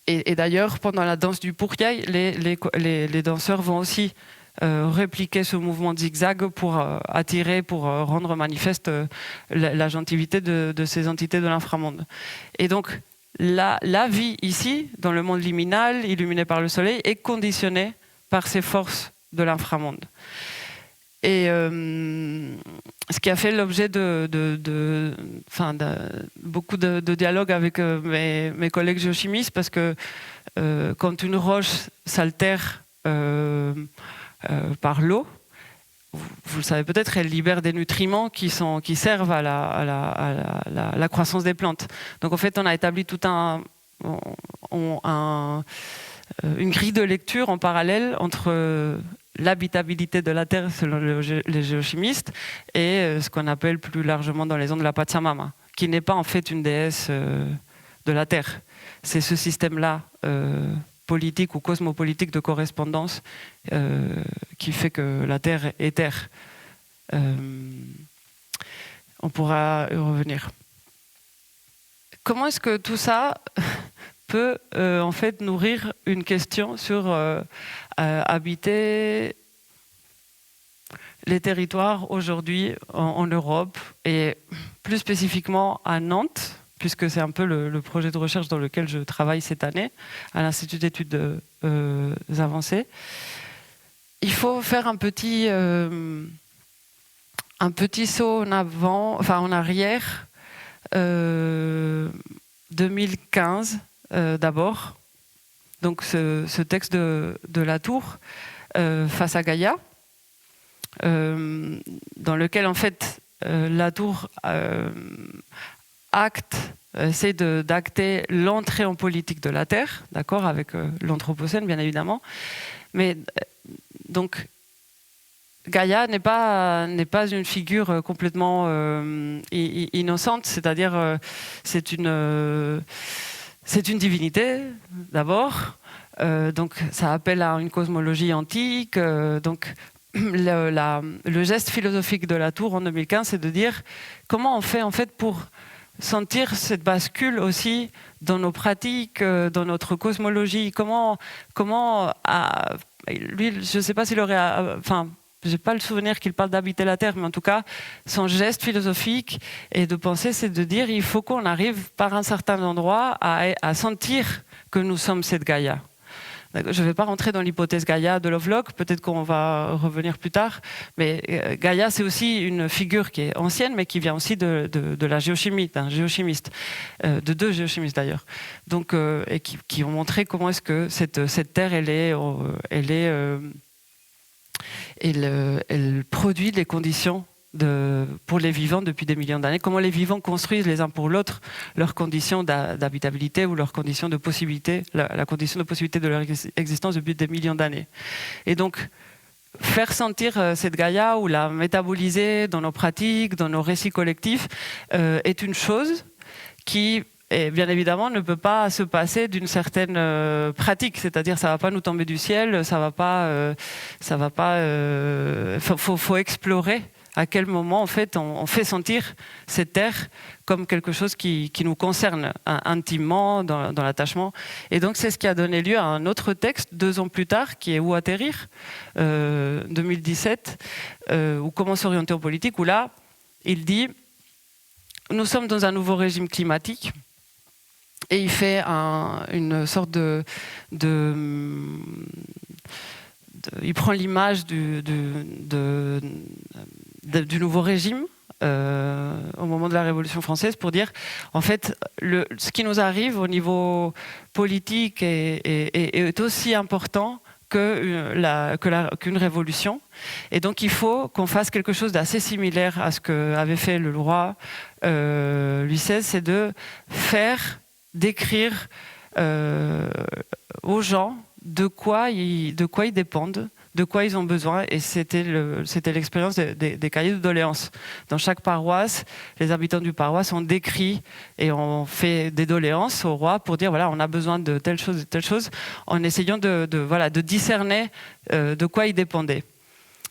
Et d'ailleurs, pendant la danse du pourriaille, les danseurs vont aussi répliquer ce mouvement de zigzag pour attirer, pour rendre manifeste la gentilité de ces entités de l'inframonde. Et donc, la vie ici, dans le monde liminal, illuminé par le soleil, est conditionnée par ces forces de l'inframonde. Et ce qui a fait l'objet de beaucoup de dialogues avec mes collègues géochimistes, parce que quand une roche s'altère par l'eau, vous le savez peut-être, elle libère des nutriments qui servent à la croissance des plantes. Donc en fait, on a établi tout une grille de lecture en parallèle entre l'habitabilité de la Terre selon les géochimistes et ce qu'on appelle plus largement dans les ondes la Pachamama, qui n'est pas en fait une déesse de la Terre. C'est ce système-là politique ou cosmopolitique de correspondance qui fait que la Terre est Terre. On pourra y revenir. Comment est-ce que tout ça peut en fait nourrir une question sur habiter les territoires aujourd'hui en Europe et plus spécifiquement à Nantes, puisque c'est un peu le projet de recherche dans lequel je travaille cette année, à l'Institut d'études avancées. Il faut faire un petit saut en arrière, 2015 d'abord. Donc ce texte de Latour, Face à Gaïa, dans lequel en fait Latour essaie d'acter l'entrée en politique de la Terre, d'accord, avec l'Anthropocène bien évidemment, mais donc Gaïa n'est pas une figure complètement innocente, c'est-à-dire c'est une divinité d'abord, donc ça appelle à une cosmologie antique, donc le geste philosophique de Latour en 2015, c'est de dire comment on fait en fait pour sentir cette bascule aussi dans nos pratiques, dans notre cosmologie. Lui, je ne sais pas s'il aurait... je n'ai pas le souvenir qu'il parle d'habiter la Terre, mais en tout cas, son geste philosophique et de pensée, c'est de dire il faut qu'on arrive par un certain endroit à sentir que nous sommes cette Gaïa. Je ne vais pas rentrer dans l'hypothèse Gaïa de Lovelock, peut-être qu'on va revenir plus tard, mais Gaïa, c'est aussi une figure qui est ancienne, mais qui vient aussi de la géochimie, d'un géochimiste, de deux géochimistes d'ailleurs, donc, et qui ont montré comment est-ce que cette Terre, elle produit les conditions pour les vivants depuis des millions d'années, comment les vivants construisent les uns pour l'autre leurs conditions d'habitabilité ou leurs conditions de possibilité, la condition de possibilité de leur existence depuis des millions d'années. Et donc, faire sentir cette Gaïa ou la métaboliser dans nos pratiques, dans nos récits collectifs, est une chose qui... Et bien évidemment, ne peut pas se passer d'une certaine pratique, c'est-à-dire ça va pas nous tomber du ciel, faut explorer à quel moment en fait on fait sentir cette terre comme quelque chose qui nous concerne intimement dans l'attachement. Et donc c'est ce qui a donné lieu à un autre texte 2 ans plus tard qui est Où atterrir, 2017, ou Comment s'orienter en politique, où là il dit nous sommes dans un nouveau régime climatique. Et il fait une sorte il prend l'image du nouveau régime au moment de la Révolution française pour dire, en fait, ce qui nous arrive au niveau politique est aussi important qu'une révolution. Et donc il faut qu'on fasse quelque chose d'assez similaire à ce qu'avait fait le roi Louis XVI, c'est de d'écrire aux gens de quoi ils dépendent, de quoi ils ont besoin, et c'était l'expérience des cahiers de doléances. Dans chaque paroisse, les habitants du paroisse ont décrit et ont fait des doléances au roi pour dire voilà, on a besoin de telle chose, en essayant de discerner de quoi ils dépendaient.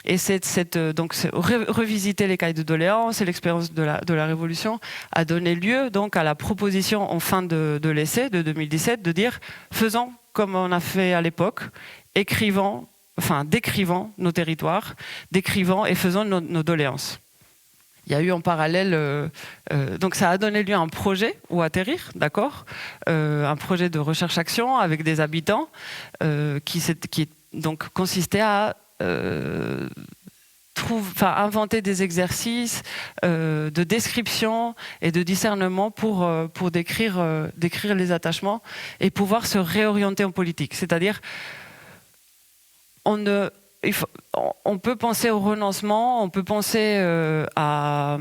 Et donc revisiter les cahiers de doléances et l'expérience de la Révolution a donné lieu donc à la proposition en fin de l'essai de 2017 de dire faisons comme on a fait à l'époque, décrivant nos territoires, décrivant et faisant nos doléances. Il y a eu en parallèle, donc ça a donné lieu à un projet ou atterrir, d'accord, un projet de recherche-action avec des habitants qui donc consistait à inventer des exercices de description et de discernement pour décrire les attachements et pouvoir se réorienter en politique. C'est-à-dire, on peut penser au renoncement, on peut penser à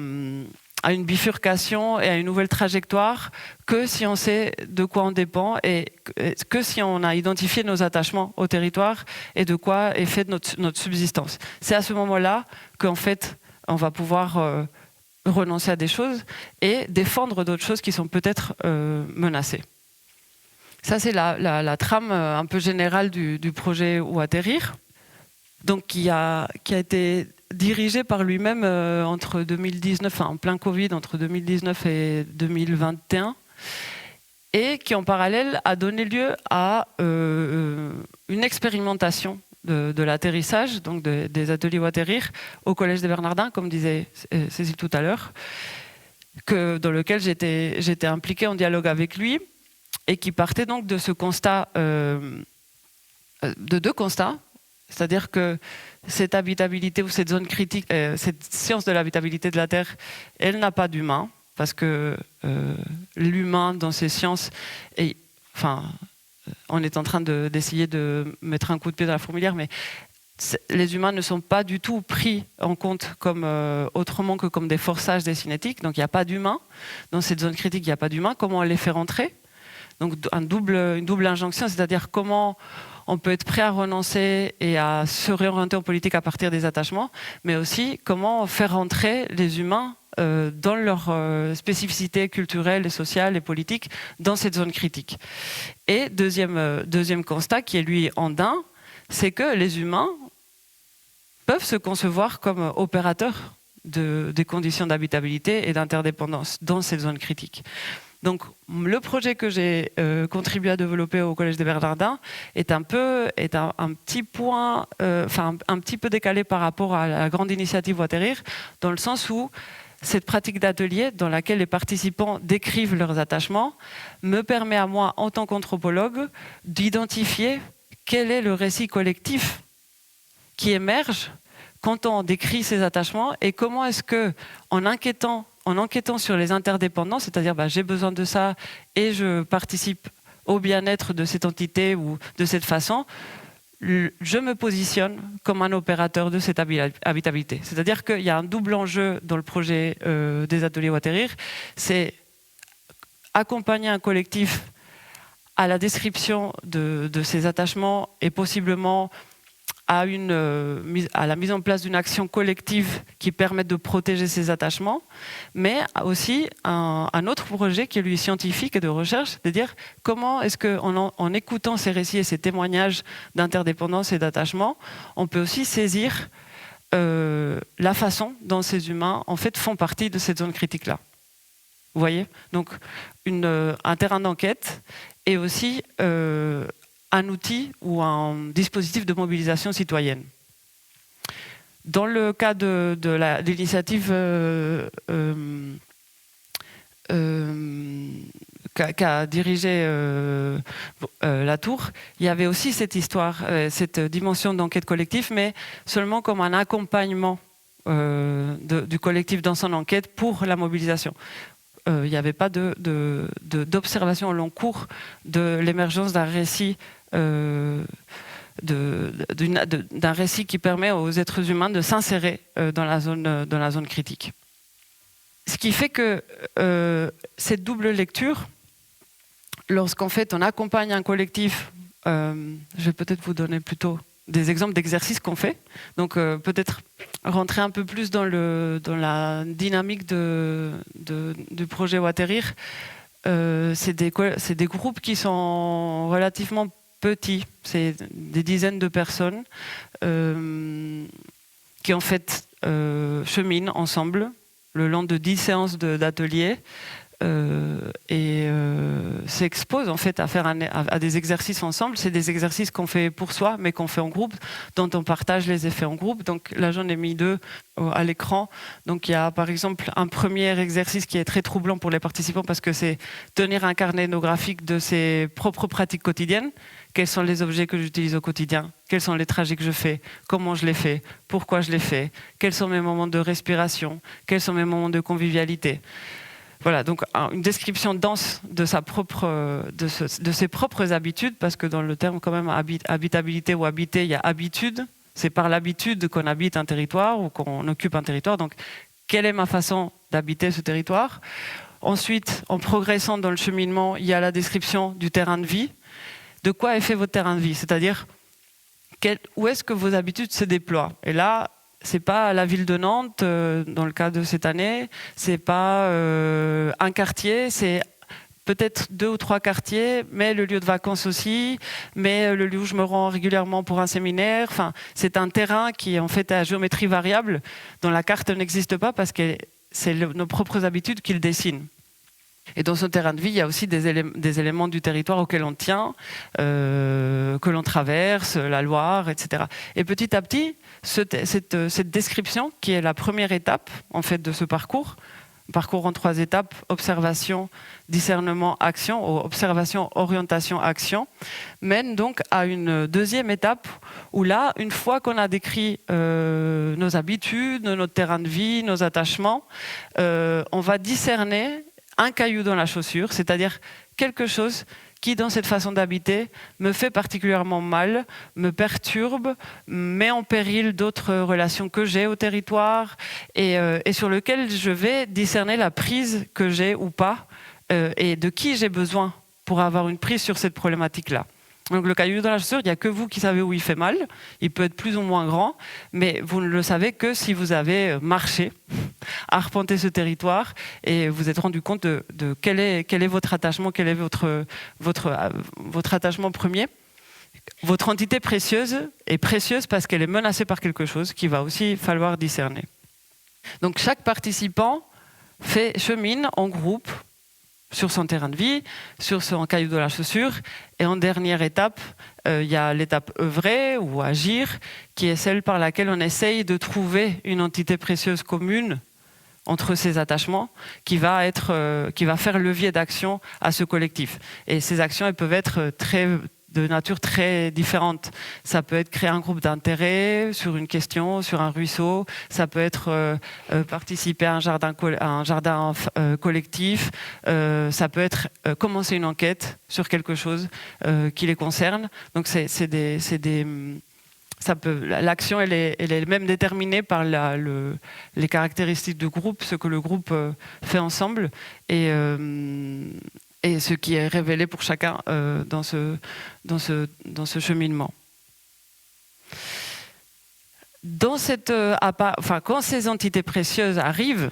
une bifurcation et à une nouvelle trajectoire que si on sait de quoi on dépend et que si on a identifié nos attachements au territoire et de quoi est faite notre subsistance. C'est à ce moment-là qu'en fait, on va pouvoir renoncer à des choses et défendre d'autres choses qui sont peut-être menacées. Ça, c'est la trame un peu générale du projet Où atterrir, donc qui a été dirigé par lui-même entre 2019, en plein Covid, entre 2019 et 2021, et qui en parallèle a donné lieu à une expérimentation de l'atterrissage, donc des ateliers Où atterrir, au Collège des Bernardins, comme disait Cécile tout à l'heure, dans lequel j'étais impliquée en dialogue avec lui, et qui partait donc de ce constat, de deux constats, c'est-à-dire que cette habitabilité ou cette zone critique, cette science de l'habitabilité de la Terre, elle n'a pas d'humain, parce que l'humain dans ces sciences, on est en train d'essayer de mettre un coup de pied dans la fourmilière, mais les humains ne sont pas du tout pris en compte autrement que comme des forçages des cinétiques, donc il n'y a pas d'humain. Dans cette zone critique, il n'y a pas d'humain. Comment on les fait rentrer ? Donc une double injonction, c'est-à-dire comment on peut être prêt à renoncer et à se réorienter en politique à partir des attachements, mais aussi comment faire rentrer les humains dans leurs spécificités culturelles et sociales et politiques dans cette zone critique. Et deuxième constat, qui est lui andin, c'est que les humains peuvent se concevoir comme opérateurs des conditions d'habitabilité et d'interdépendance dans cette zone critique. Donc, le projet que j'ai contribué à développer au Collège des Bernardins est un petit point, un petit peu décalé par rapport à la grande initiative Où atterrir, dans le sens où cette pratique d'atelier, dans laquelle les participants décrivent leurs attachements, me permet à moi, en tant qu'anthropologue, d'identifier quel est le récit collectif qui émerge quand on décrit ces attachements et comment est-ce que, en enquêtant sur les interdépendances, c'est-à-dire j'ai besoin de ça et je participe au bien-être de cette entité ou de cette façon, je me positionne comme un opérateur de cette habitabilité. C'est-à-dire qu'il y a un double enjeu dans le projet des ateliers Où atterrir, c'est accompagner un collectif à la description de ces attachements et possiblement à la mise en place d'une action collective qui permette de protéger ces attachements, mais aussi un autre projet qui est lui scientifique et de recherche, de dire comment est-ce qu'en écoutant ces récits et ces témoignages d'interdépendance et d'attachement, on peut aussi saisir la façon dont ces humains en fait font partie de cette zone critique-là. Vous voyez ? Donc un terrain d'enquête et aussi un outil ou un dispositif de mobilisation citoyenne. Dans le cas de l'initiative qu'a dirigé la tour, il y avait aussi cette histoire, cette dimension d'enquête collective, mais seulement comme un accompagnement du collectif dans son enquête pour la mobilisation. Il n'y avait pas d'observation au long cours de l'émergence d'un récit, d'un récit qui permet aux êtres humains de s'insérer dans la zone critique. Ce qui fait que cette double lecture, lorsqu'en fait on accompagne un collectif, je vais peut-être vous donner plutôt des exemples d'exercices qu'on fait, donc peut-être rentrer un peu plus dans la dynamique du projet Waterir. C'est des groupes qui sont relativement petits, c'est des dizaines de personnes qui en fait cheminent ensemble le long de 10 séances d'ateliers et s'exposent en fait à des exercices ensemble. C'est des exercices qu'on fait pour soi, mais qu'on fait en groupe, dont on partage les effets en groupe. Donc là, j'en ai mis 2 à l'écran. Donc il y a par exemple un premier exercice qui est très troublant pour les participants parce que c'est tenir un carnet ethnographique de ses propres pratiques quotidiennes. Quels sont les objets que j'utilise au quotidien? Quels sont les trajets que je fais? Comment je les fais? Pourquoi je les fais? Quels sont mes moments de respiration? Quels sont mes moments de convivialité? Voilà, donc une description dense de ses propres habitudes, parce que dans le terme quand même habitabilité ou habiter, il y a habitude. C'est par l'habitude qu'on habite un territoire ou qu'on occupe un territoire. Donc, quelle est ma façon d'habiter ce territoire? Ensuite, en progressant dans le cheminement, il y a la description du terrain de vie. De quoi est fait votre terrain de vie? C'est-à-dire, où est-ce que vos habitudes se déploient? Et là, c'est pas la ville de Nantes, dans le cas de cette année, c'est pas un quartier, c'est peut-être 2 ou 3 quartiers, mais le lieu de vacances aussi, mais le lieu où je me rends régulièrement pour un séminaire. Enfin, c'est un terrain qui est en fait à géométrie variable, dont la carte n'existe pas parce que c'est nos propres habitudes qui le dessinent. Et dans ce terrain de vie, il y a aussi des éléments du territoire auxquels on tient, que l'on traverse, la Loire, etc. Et petit à petit, cette description, qui est la première étape en fait, de ce parcours en 3 étapes, observation, discernement, action, ou observation, orientation, action, mène donc à une deuxième étape où là, une fois qu'on a décrit nos habitudes, notre terrain de vie, nos attachements, on va discerner un caillou dans la chaussure, c'est-à-dire quelque chose qui, dans cette façon d'habiter, me fait particulièrement mal, me perturbe, met en péril d'autres relations que j'ai au territoire et sur lequel je vais discerner la prise que j'ai ou pas et de qui j'ai besoin pour avoir une prise sur cette problématique-là. Donc le caillou dans la chaussure, il n'y a que vous qui savez où il fait mal. Il peut être plus ou moins grand, mais vous ne le savez que si vous avez marché, arpenté ce territoire et vous êtes rendu compte de quel est votre attachement, quel est votre attachement premier. Votre entité précieuse est précieuse parce qu'elle est menacée par quelque chose qu'il va aussi falloir discerner. Donc chaque participant chemine en groupe sur son terrain de vie, sur son caillou de la chaussure. Et en dernière étape, il y a l'étape œuvrer ou agir, qui est celle par laquelle on essaye de trouver une entité précieuse commune entre ces attachements qui va faire levier d'action à ce collectif. Et ces actions, elles peuvent être de nature très différente. Ça peut être créer un groupe d'intérêt sur une question, sur un ruisseau. Ça peut être participer à un jardin collectif. Ça peut être commencer une enquête sur quelque chose qui les concerne. Donc l'action, elle est même déterminée par les caractéristiques du groupe, ce que le groupe fait ensemble. Et ce qui est révélé pour chacun dans ce cheminement. Quand ces entités précieuses arrivent,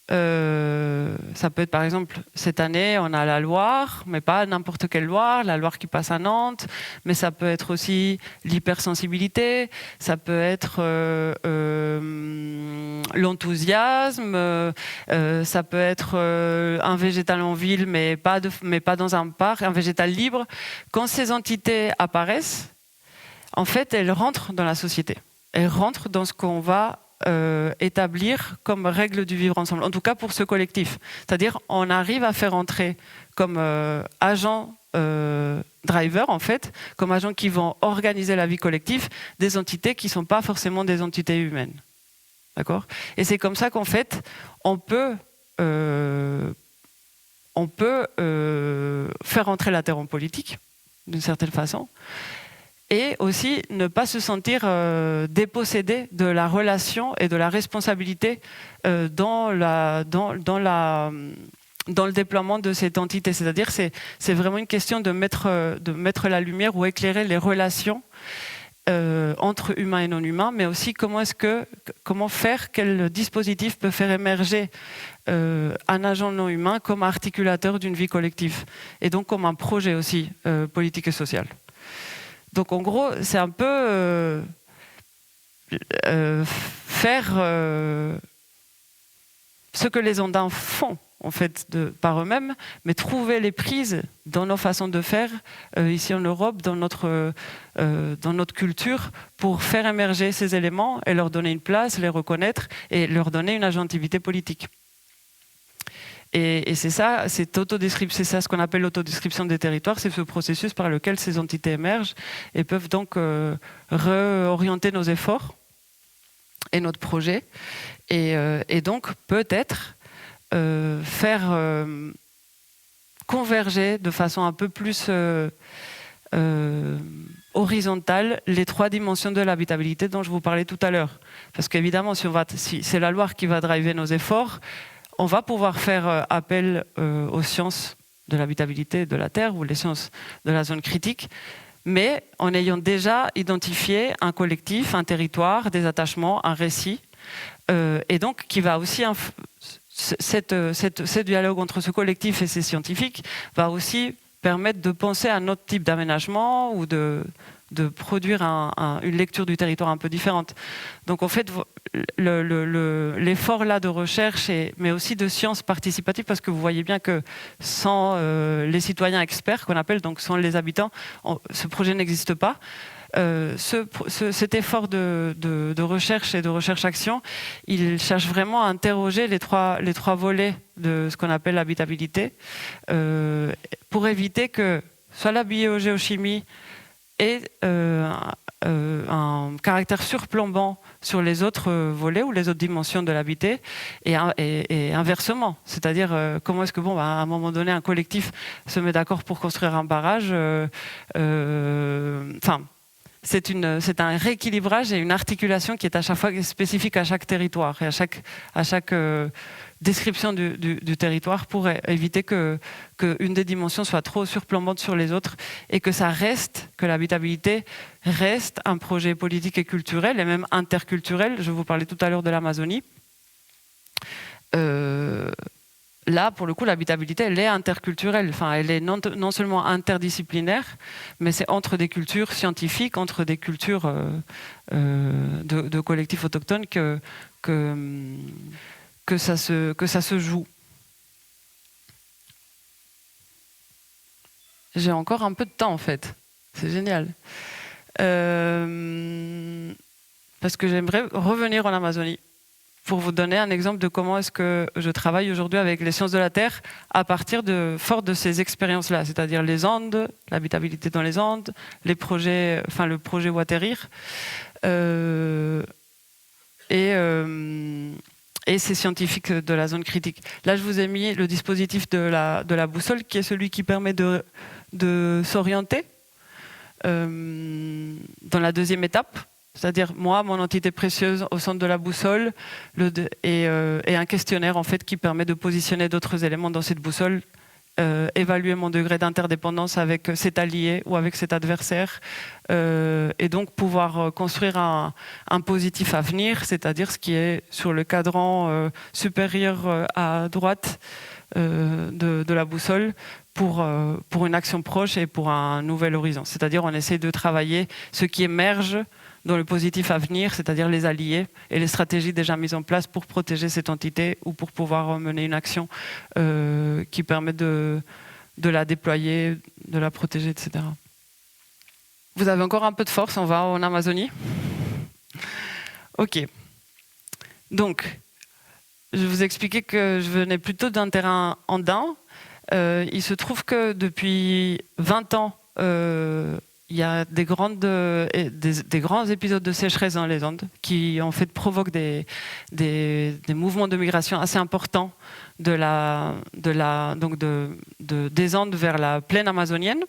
ça peut être par exemple cette année on a la Loire, mais pas n'importe quelle Loire, la Loire qui passe à Nantes, mais ça peut être aussi l'hypersensibilité, ça peut être l'enthousiasme, ça peut être un végétal en ville mais pas dans un parc, un végétal libre. Quand ces entités apparaissent, en fait elles rentrent dans la société, elles rentrent dans ce qu'on va établir comme règle du vivre ensemble, en tout cas pour ce collectif. C'est-à-dire on arrive à faire entrer comme agent driver, en fait, comme agents qui vont organiser la vie collective, des entités qui ne sont pas forcément des entités humaines. D'accord ? Et c'est comme ça qu'en fait, on peut faire entrer la Terre en politique, d'une certaine façon, et aussi ne pas se sentir dépossédé de la relation et de la responsabilité dans le déploiement de cette entité. C'est-à-dire c'est vraiment une question de mettre la lumière ou éclairer les relations entre humains et non humains, mais aussi comment faire, quel dispositif peut faire émerger un agent non humain comme articulateur d'une vie collective, et donc comme un projet aussi politique et social. Donc en gros, c'est un peu faire ce que les Andins font en fait par eux-mêmes, mais trouver les prises dans nos façons de faire ici en Europe, dans notre culture, pour faire émerger ces éléments et leur donner une place, les reconnaître et leur donner une agentivité politique. Et c'est ça, c'est ça ce qu'on appelle l'autodescription des territoires, c'est ce processus par lequel ces entités émergent et peuvent donc réorienter nos efforts et notre projet, et donc peut-être faire converger de façon un peu plus horizontale les trois dimensions de l'habitabilité dont je vous parlais tout à l'heure. Parce qu'évidemment, si c'est la Loire qui va driver nos efforts, on va pouvoir faire appel aux sciences de l'habitabilité de la Terre ou les sciences de la zone critique, mais en ayant déjà identifié un collectif, un territoire, des attachements, un récit, et donc qui va aussi ce dialogue entre ce collectif et ces scientifiques va aussi permettre de penser à un autre type d'aménagement ou de produire une lecture du territoire un peu différente. Donc en fait, l'effort là de recherche, mais aussi de sciences participatives, parce que vous voyez bien que sans les citoyens experts, qu'on appelle, donc sans les habitants, ce projet n'existe pas. Cet effort de recherche et de recherche-action, il cherche vraiment à interroger les trois volets de ce qu'on appelle l'habitabilité, pour éviter que soit la biogéochimie ait un caractère surplombant sur les autres volets ou les autres dimensions de l'habité, et inversement. C'est-à-dire, comment est-ce que, à un moment donné, un collectif se met d'accord pour construire un barrage, c'est un rééquilibrage et une articulation qui est à chaque fois spécifique à chaque territoire et à chaque description du territoire, pour éviter qu'une des dimensions soit trop surplombante sur les autres, et que l'habitabilité reste un projet politique et culturel, et même interculturel. Je vous parlais tout à l'heure de l'Amazonie. Là, pour le coup, l'habitabilité, elle est interculturelle. Enfin, elle est non seulement interdisciplinaire, mais c'est entre des cultures scientifiques, entre des cultures de collectifs autochtones que ça se joue. J'ai encore un peu de temps, en fait. C'est génial. Parce que j'aimerais revenir en Amazonie pour vous donner un exemple de comment est-ce que je travaille aujourd'hui avec les sciences de la Terre fort de ces expériences-là, c'est-à-dire les Andes, l'habitabilité dans les Andes, le projet Waterir, et ces scientifiques de la zone critique. Là, je vous ai mis le dispositif de la boussole, qui est celui qui permet de s'orienter dans la deuxième étape. C'est-à-dire moi, mon entité précieuse au centre de la boussole, et un questionnaire en fait qui permet de positionner d'autres éléments dans cette boussole, évaluer mon degré d'interdépendance avec cet allié ou avec cet adversaire, et donc pouvoir construire un positif à venir, c'est-à-dire ce qui est sur le cadran supérieur à droite de la boussole, pour une action proche et pour un nouvel horizon. C'est-à-dire on essaie de travailler ce qui émerge dans le positif à venir, c'est-à-dire les alliés et les stratégies déjà mises en place pour protéger cette entité ou pour pouvoir mener une action qui permet de la déployer, de la protéger, etc. Vous avez encore un peu de force, on va en Amazonie. Ok. Donc, je vous expliquais que je venais plutôt d'un terrain andin. Il se trouve que depuis 20 ans, il y a des grands épisodes de sécheresse dans les Andes qui en fait provoquent des mouvements de migration assez importants des Andes vers la plaine amazonienne.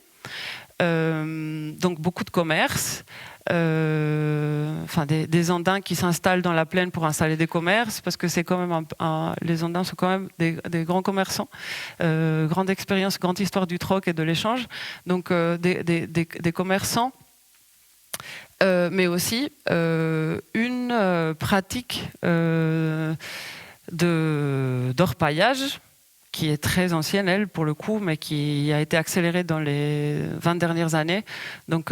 Donc beaucoup de commerce, des Andins qui s'installent dans la plaine pour installer des commerces, parce que c'est quand même les Andins sont quand même des grands commerçants, grande expérience, grande histoire du troc et de l'échange, donc des commerçants, mais aussi une pratique d'orpaillage qui est très ancienne, elle, pour le coup, mais qui a été accélérée dans les 20 dernières années. Donc,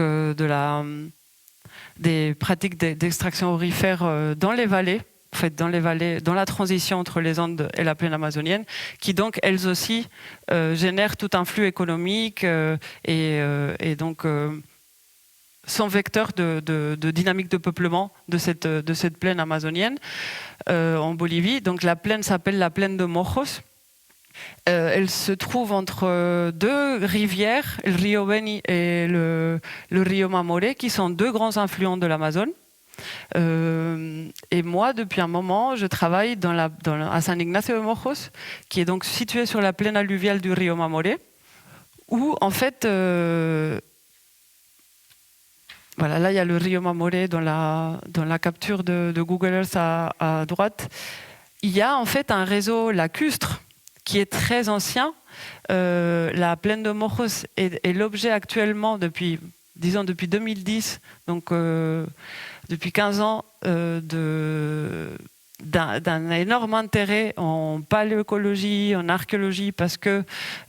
des pratiques d'extraction aurifère dans les vallées, en fait, dans la transition entre les Andes et la plaine amazonienne, qui donc, elles aussi, génèrent tout un flux économique et donc sont vecteurs de dynamique de peuplement de cette plaine amazonienne en Bolivie. Donc, la plaine s'appelle la plaine de Mojos. Elle se trouve entre deux rivières, le Rio Beni et le Rio Mamoré, qui sont deux grands affluents de l'Amazone. Et moi, depuis un moment, je travaille à San Ignacio de Mojos, qui est donc situé sur la plaine alluviale du Rio Mamoré, où en fait, voilà, là il y a le Rio Mamoré dans la capture de Google Earth à droite. Il y a en fait un réseau lacustre qui est très ancien. La plaine de Mojos est l'objet actuellement depuis 2010, donc depuis 15 ans, d'un énorme intérêt en paléoécologie, en archéologie, parce que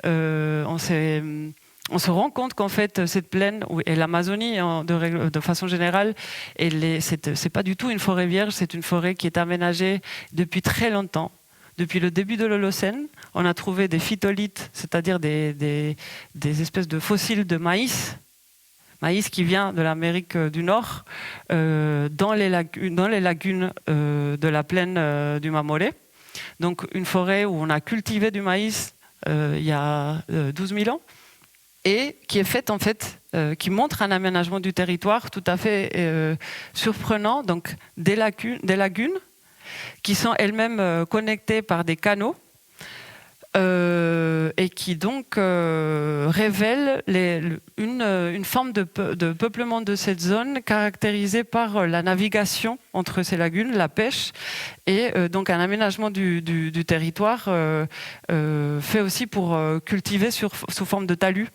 on se rend compte qu'en fait cette plaine et l'Amazonie de façon générale, c'est pas du tout une forêt vierge, c'est une forêt qui est aménagée depuis très longtemps. Depuis le début de l'Holocène, on a trouvé des phytolithes, c'est-à-dire des espèces de fossiles de maïs qui vient de l'Amérique du Nord, dans les lagunes de la plaine du Mamoré. Donc une forêt où on a cultivé du maïs il y a 12 000 ans, et qui est faite en fait, qui montre un aménagement du territoire tout à fait surprenant. Donc des lagunes qui sont elles-mêmes connectées par des canaux et qui donc révèlent une forme de peuplement de cette zone caractérisée par la navigation entre ces lagunes, la pêche, et donc un aménagement du territoire fait aussi pour cultiver sous forme de talus.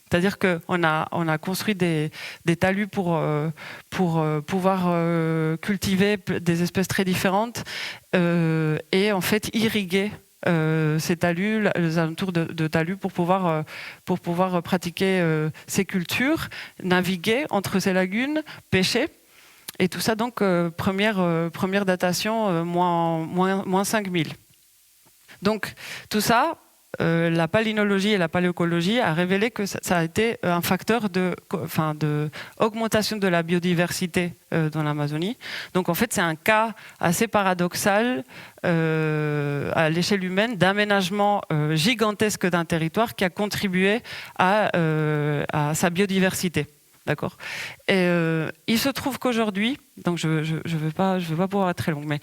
C'est-à-dire qu'on a construit des talus pour pouvoir cultiver des espèces très différentes et en fait irriguer ces talus, les alentours de talus pour pouvoir pratiquer ces cultures, naviguer entre ces lagunes, pêcher. Et tout ça donc première datation moins 5000. Donc tout ça, la palynologie et la paléoécologie a révélé que ça a été un facteur de augmentation de la biodiversité dans l'Amazonie. Donc en fait, c'est un cas assez paradoxal à l'échelle humaine d'aménagement gigantesque d'un territoire qui a contribué à sa biodiversité. D'accord. Et il se trouve qu'aujourd'hui, donc je vais pas pouvoir être très longue, mais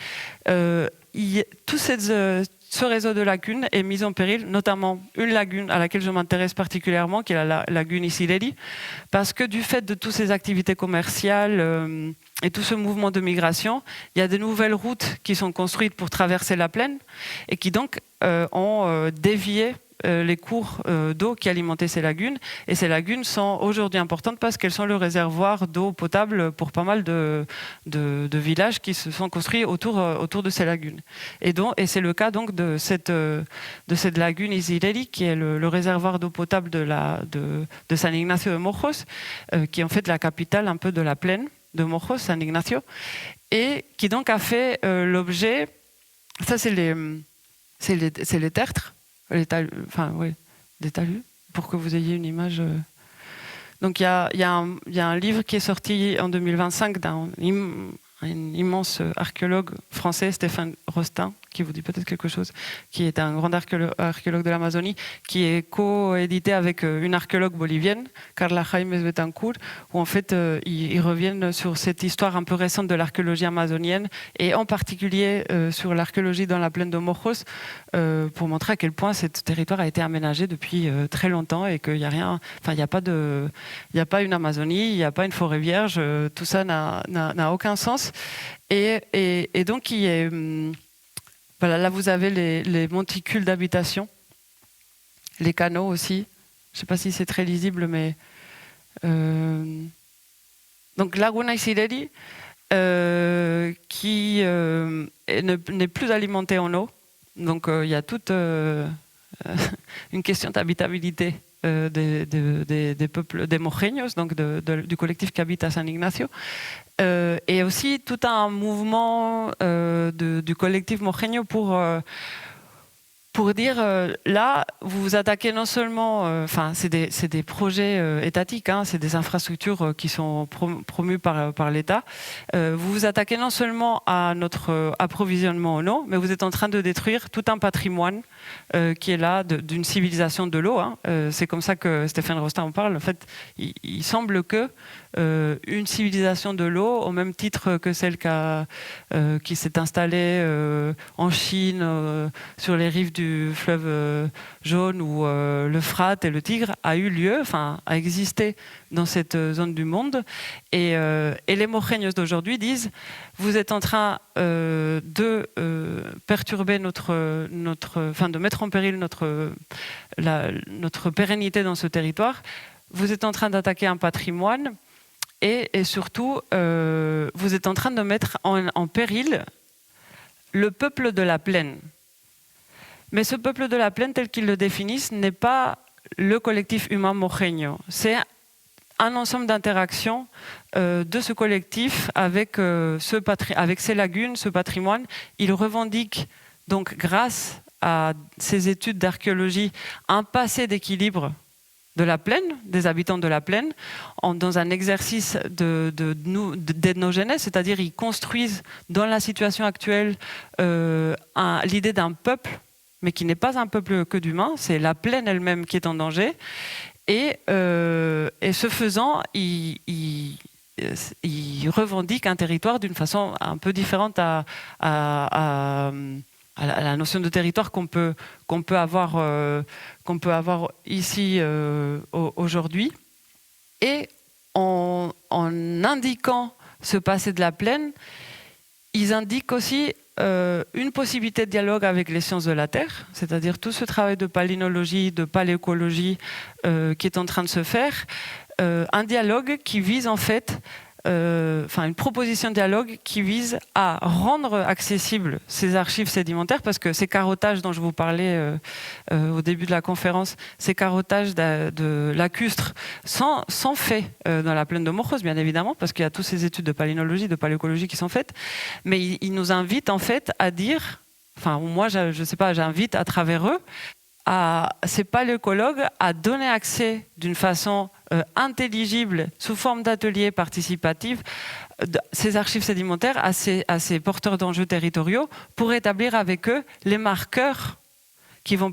ce réseau de lagunes est mis en péril, notamment une lagune à laquelle je m'intéresse particulièrement, qui est la lagune Isileli, parce que du fait de toutes ces activités commerciales et tout ce mouvement de migration, il y a des nouvelles routes qui sont construites pour traverser la plaine et qui donc ont dévié les cours d'eau qui alimentaient ces lagunes. Et ces lagunes sont aujourd'hui importantes parce qu'elles sont le réservoir d'eau potable pour pas mal de villages qui se sont construits autour de ces lagunes. Et c'est le cas donc de cette lagune Isileli, qui est le réservoir d'eau potable de San Ignacio de Mojos, qui est en fait la capitale un peu de la plaine de Mojos, San Ignacio, et qui donc a fait l'objet, ça c'est les tertres, des talus, pour que vous ayez une image. Donc il y a un livre qui est sorti en 2025 d'un immense archéologue français, Stéphane Rostin, qui vous dit peut-être quelque chose, qui est un grand archéologue de l'Amazonie, qui est co-édité avec une archéologue bolivienne, Carla Jaimes Betancourt, où en fait ils reviennent sur cette histoire un peu récente de l'archéologie amazonienne, et en particulier sur l'archéologie dans la plaine de Mojos, pour montrer à quel point ce territoire a été aménagé depuis très longtemps et qu'il n'y a rien, enfin il n'y a pas une Amazonie, il n'y a pas une forêt vierge, tout ça n'a aucun sens. Et donc il est voilà, là, vous avez les monticules d'habitation, les canaux aussi. Je ne sais pas si c'est très lisible, mais... Donc, Laguna Isideri, qui n'est plus alimentée en eau. Donc, il y a toute une question d'habitabilité des peuples, des Mojeños, donc du collectif qui habite à San Ignacio. Et aussi tout un mouvement du collectif Mojeño pour dire là, vous vous attaquez non seulement, enfin c'est des projets étatiques, hein, c'est des infrastructures qui sont promues par l'État, vous vous attaquez non seulement à notre approvisionnement en eau, mais vous êtes en train de détruire tout un patrimoine qui est là d'une civilisation de l'eau. Hein. C'est comme ça que Stéphane Rostin en parle. En fait, il semble que une civilisation de l'eau, au même titre que celle qui s'est installée en Chine, sur les rives du fleuve Jaune, où l'Euphrate et le Tigre a eu lieu, enfin a existé dans cette zone du monde. Et les Mojeños d'aujourd'hui disent: vous êtes en train de perturber de mettre en péril notre pérennité dans ce territoire. Vous êtes en train d'attaquer un patrimoine. Et surtout, vous êtes en train de mettre en péril le peuple de la plaine. Mais ce peuple de la plaine, tel qu'ils le définissent, n'est pas le collectif humain Mojeño. C'est un ensemble d'interactions de ce collectif avec ces lagunes, ce patrimoine. Ils revendiquent donc, grâce à ces études d'archéologie, un passé d'équilibre de la plaine, des habitants de la plaine, dans un exercice d'ethnogénèse, c'est-à-dire ils construisent dans la situation actuelle l'idée d'un peuple, mais qui n'est pas un peuple que d'humains, c'est la plaine elle-même qui est en danger, et ce faisant, ils revendiquent un territoire d'une façon un peu différente à la notion de territoire qu'on peut avoir ici aujourd'hui. Et en indiquant ce passé de la plaine, ils indiquent aussi une possibilité de dialogue avec les sciences de la Terre, c'est-à-dire tout ce travail de palynologie, de paléoécologie qui est en train de se faire, un dialogue qui vise en fait une proposition de dialogue qui vise à rendre accessibles ces archives sédimentaires, parce que ces carottages dont je vous parlais au début de la conférence, ces carottages de lacustres sont faits dans la plaine de Mojos, bien évidemment, parce qu'il y a toutes ces études de palynologie, de paléoécologie qui sont faites, mais ils nous invitent en fait à dire, enfin moi je sais pas, j'invite à travers eux ces paléoécologues à donner accès d'une façon intelligible, sous forme d'ateliers participatifs, ces archives sédimentaires à ces porteurs d'enjeux territoriaux, pour établir avec eux les marqueurs qui vont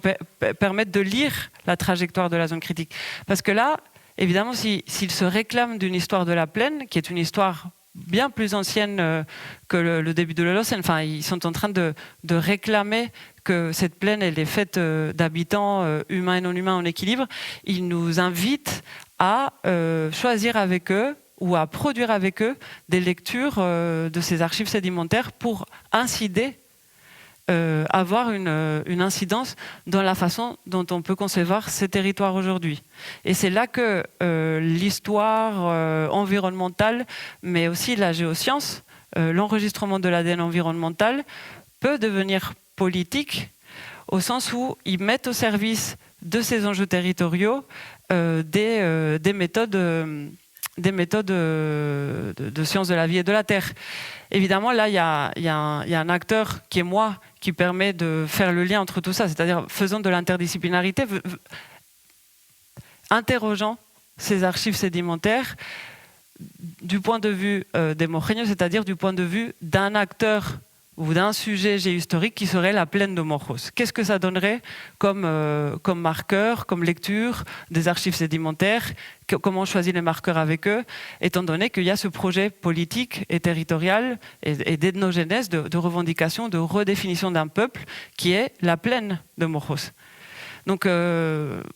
permettre de lire la trajectoire de la zone critique. Parce que là, évidemment, s'ils se réclament d'une histoire de la plaine, qui est une histoire bien plus ancienne que le début de l'Holocène, enfin, ils sont en train de réclamer que cette plaine elle est faite d'habitants humains et non humains en équilibre. Ils nous invitent à choisir avec eux ou à produire avec eux des lectures de ces archives sédimentaires pour incider, avoir une incidence dans la façon dont on peut concevoir ces territoires aujourd'hui. Et c'est là que l'histoire environnementale, mais aussi la géoscience, l'enregistrement de l'ADN environnemental peut devenir politique, au sens où ils mettent au service de ces enjeux territoriaux des méthodes de sciences de la vie et de la terre. Évidemment, là, il y a un acteur qui est moi, qui permet de faire le lien entre tout ça, c'est-à-dire faisant de l'interdisciplinarité, interrogeant ces archives sédimentaires du point de vue des Morreños, c'est-à-dire du point de vue d'un acteur ou d'un sujet géohistorique qui serait la plaine de Morros. Qu'est-ce que ça donnerait comme marqueur, comme lecture des archives sédimentaires? Comment on choisit les marqueurs avec eux, étant donné qu'il y a ce projet politique et territorial et d'ethnogénèse, de revendication, de redéfinition d'un peuple qui est la plaine de Morros. Donc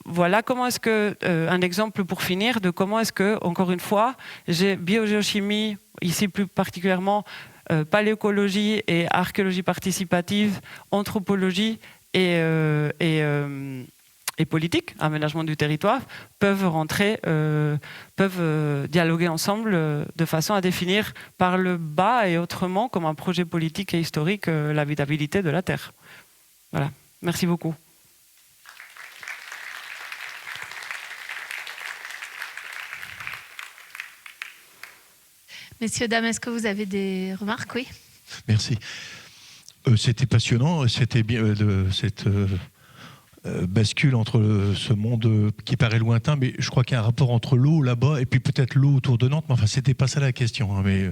voilà comment est-ce que, un exemple pour finir de comment est-ce que, encore une fois, j'ai biogéochimie, ici plus particulièrement paléoécologie et archéologie participative, anthropologie et politique, aménagement du territoire, peuvent rentrer, peuvent dialoguer ensemble de façon à définir par le bas et autrement, comme un projet politique et historique, l'habitabilité de la Terre. Voilà, merci beaucoup. Messieurs, dames, est-ce que vous avez des remarques? Oui. Merci. C'était passionnant, c'était bien cette bascule entre ce monde qui paraît lointain, mais je crois qu'il y a un rapport entre l'eau là-bas et puis peut-être l'eau autour de Nantes, mais enfin c'était pas ça la question, hein, mais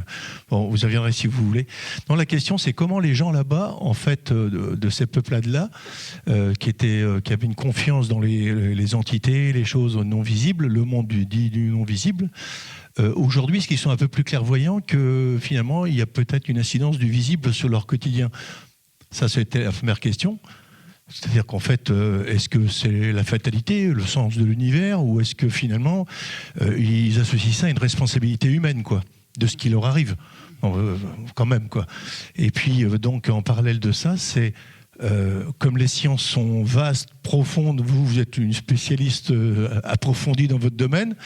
bon, vous y reviendrez si vous voulez. Non, la question c'est comment les gens là-bas, en fait, de ces peuplades-là, qui avaient une confiance dans les entités, les choses non visibles, le monde du non visible, aujourd'hui, est-ce qu'ils sont un peu plus clairvoyants que finalement il y a peut-être une incidence du visible sur leur quotidien? Ça, c'était la première question. C'est-à-dire qu'en fait, est-ce que c'est la fatalité, le sens de l'univers, ou est-ce que finalement, ils associent ça à une responsabilité humaine, quoi, de ce qui leur arrive, quand même, quoi. Et puis, donc, en parallèle de ça, c'est comme les sciences sont vastes, profondes, vous êtes une spécialiste approfondie dans votre domaine,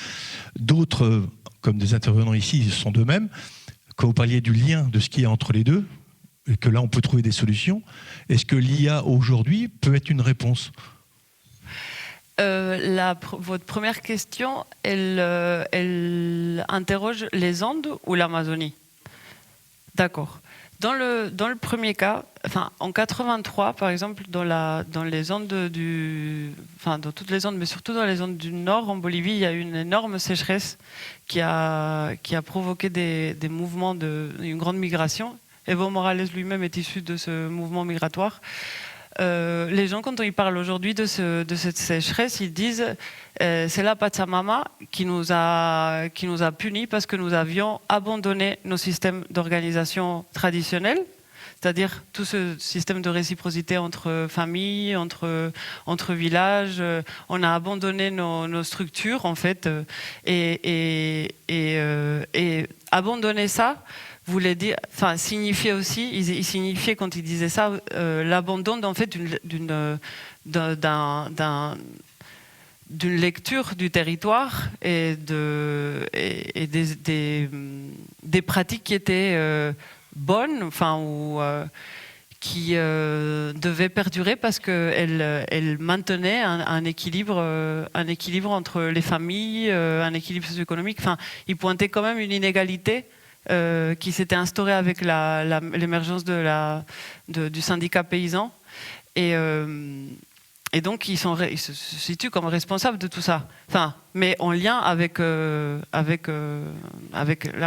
d'autres, comme des intervenants ici, sont de même. Quand vous parliez du lien de ce qu'il y a entre les deux, et que là on peut trouver des solutions, est-ce que l'IA aujourd'hui peut être une réponse? Votre première question, elle interroge les Andes ou l'Amazonie? D'accord. Dans le premier cas, enfin, en 83, par exemple, dans les Andes dans toutes les Andes, mais surtout dans les Andes du Nord, en Bolivie, il y a eu une énorme sécheresse qui a provoqué des mouvements une grande migration. Evo Morales lui-même est issu de ce mouvement migratoire. Les gens, quand ils parlent aujourd'hui de cette sécheresse, ils disent c'est la Pachamama qui nous a punis parce que nous avions abandonné nos systèmes d'organisation traditionnels, c'est-à-dire tout ce système de réciprocité entre familles, entre villages. On a abandonné nos structures, en fait, et abandonner ça voulait dire, enfin, signifiait aussi, il signifiait quand il disait ça, l'abandon en fait d'une lecture du territoire et des pratiques qui étaient bonnes, enfin, ou qui devaient perdurer parce qu'elles maintenaient un équilibre entre les familles, un équilibre socio-économique. Enfin, il pointait quand même une inégalité qui s'était instaurée avec l'émergence du syndicat paysan. Et donc, ils se situent comme responsables de tout ça. Enfin, mais en lien avec là,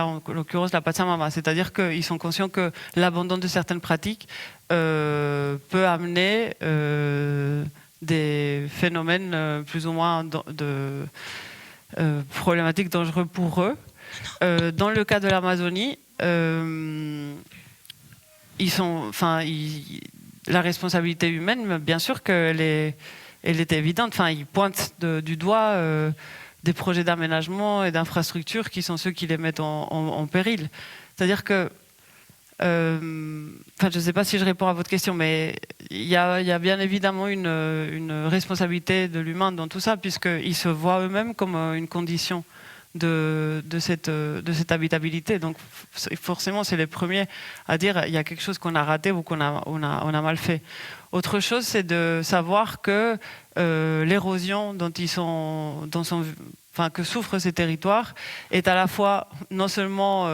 en l'occurrence, la Pachamama. C'est-à-dire qu'ils sont conscients que l'abandon de certaines pratiques peut amener des phénomènes plus ou moins problématiques, dangereux pour eux. Dans le cas de l'Amazonie, la responsabilité humaine, bien sûr qu'elle est évidente. Enfin, ils pointent du doigt des projets d'aménagement et d'infrastructures qui sont ceux qui les mettent en péril. C'est-à-dire que, je ne sais pas si je réponds à votre question, mais il y a bien évidemment une responsabilité de l'humain dans tout ça, puisqu'ils se voient eux-mêmes comme une condition de cette habitabilité. Donc forcément, c'est les premiers à dire il y a quelque chose qu'on a raté ou qu'on a mal fait. Autre chose, c'est de savoir que l'érosion que souffrent ces territoires est à la fois non seulement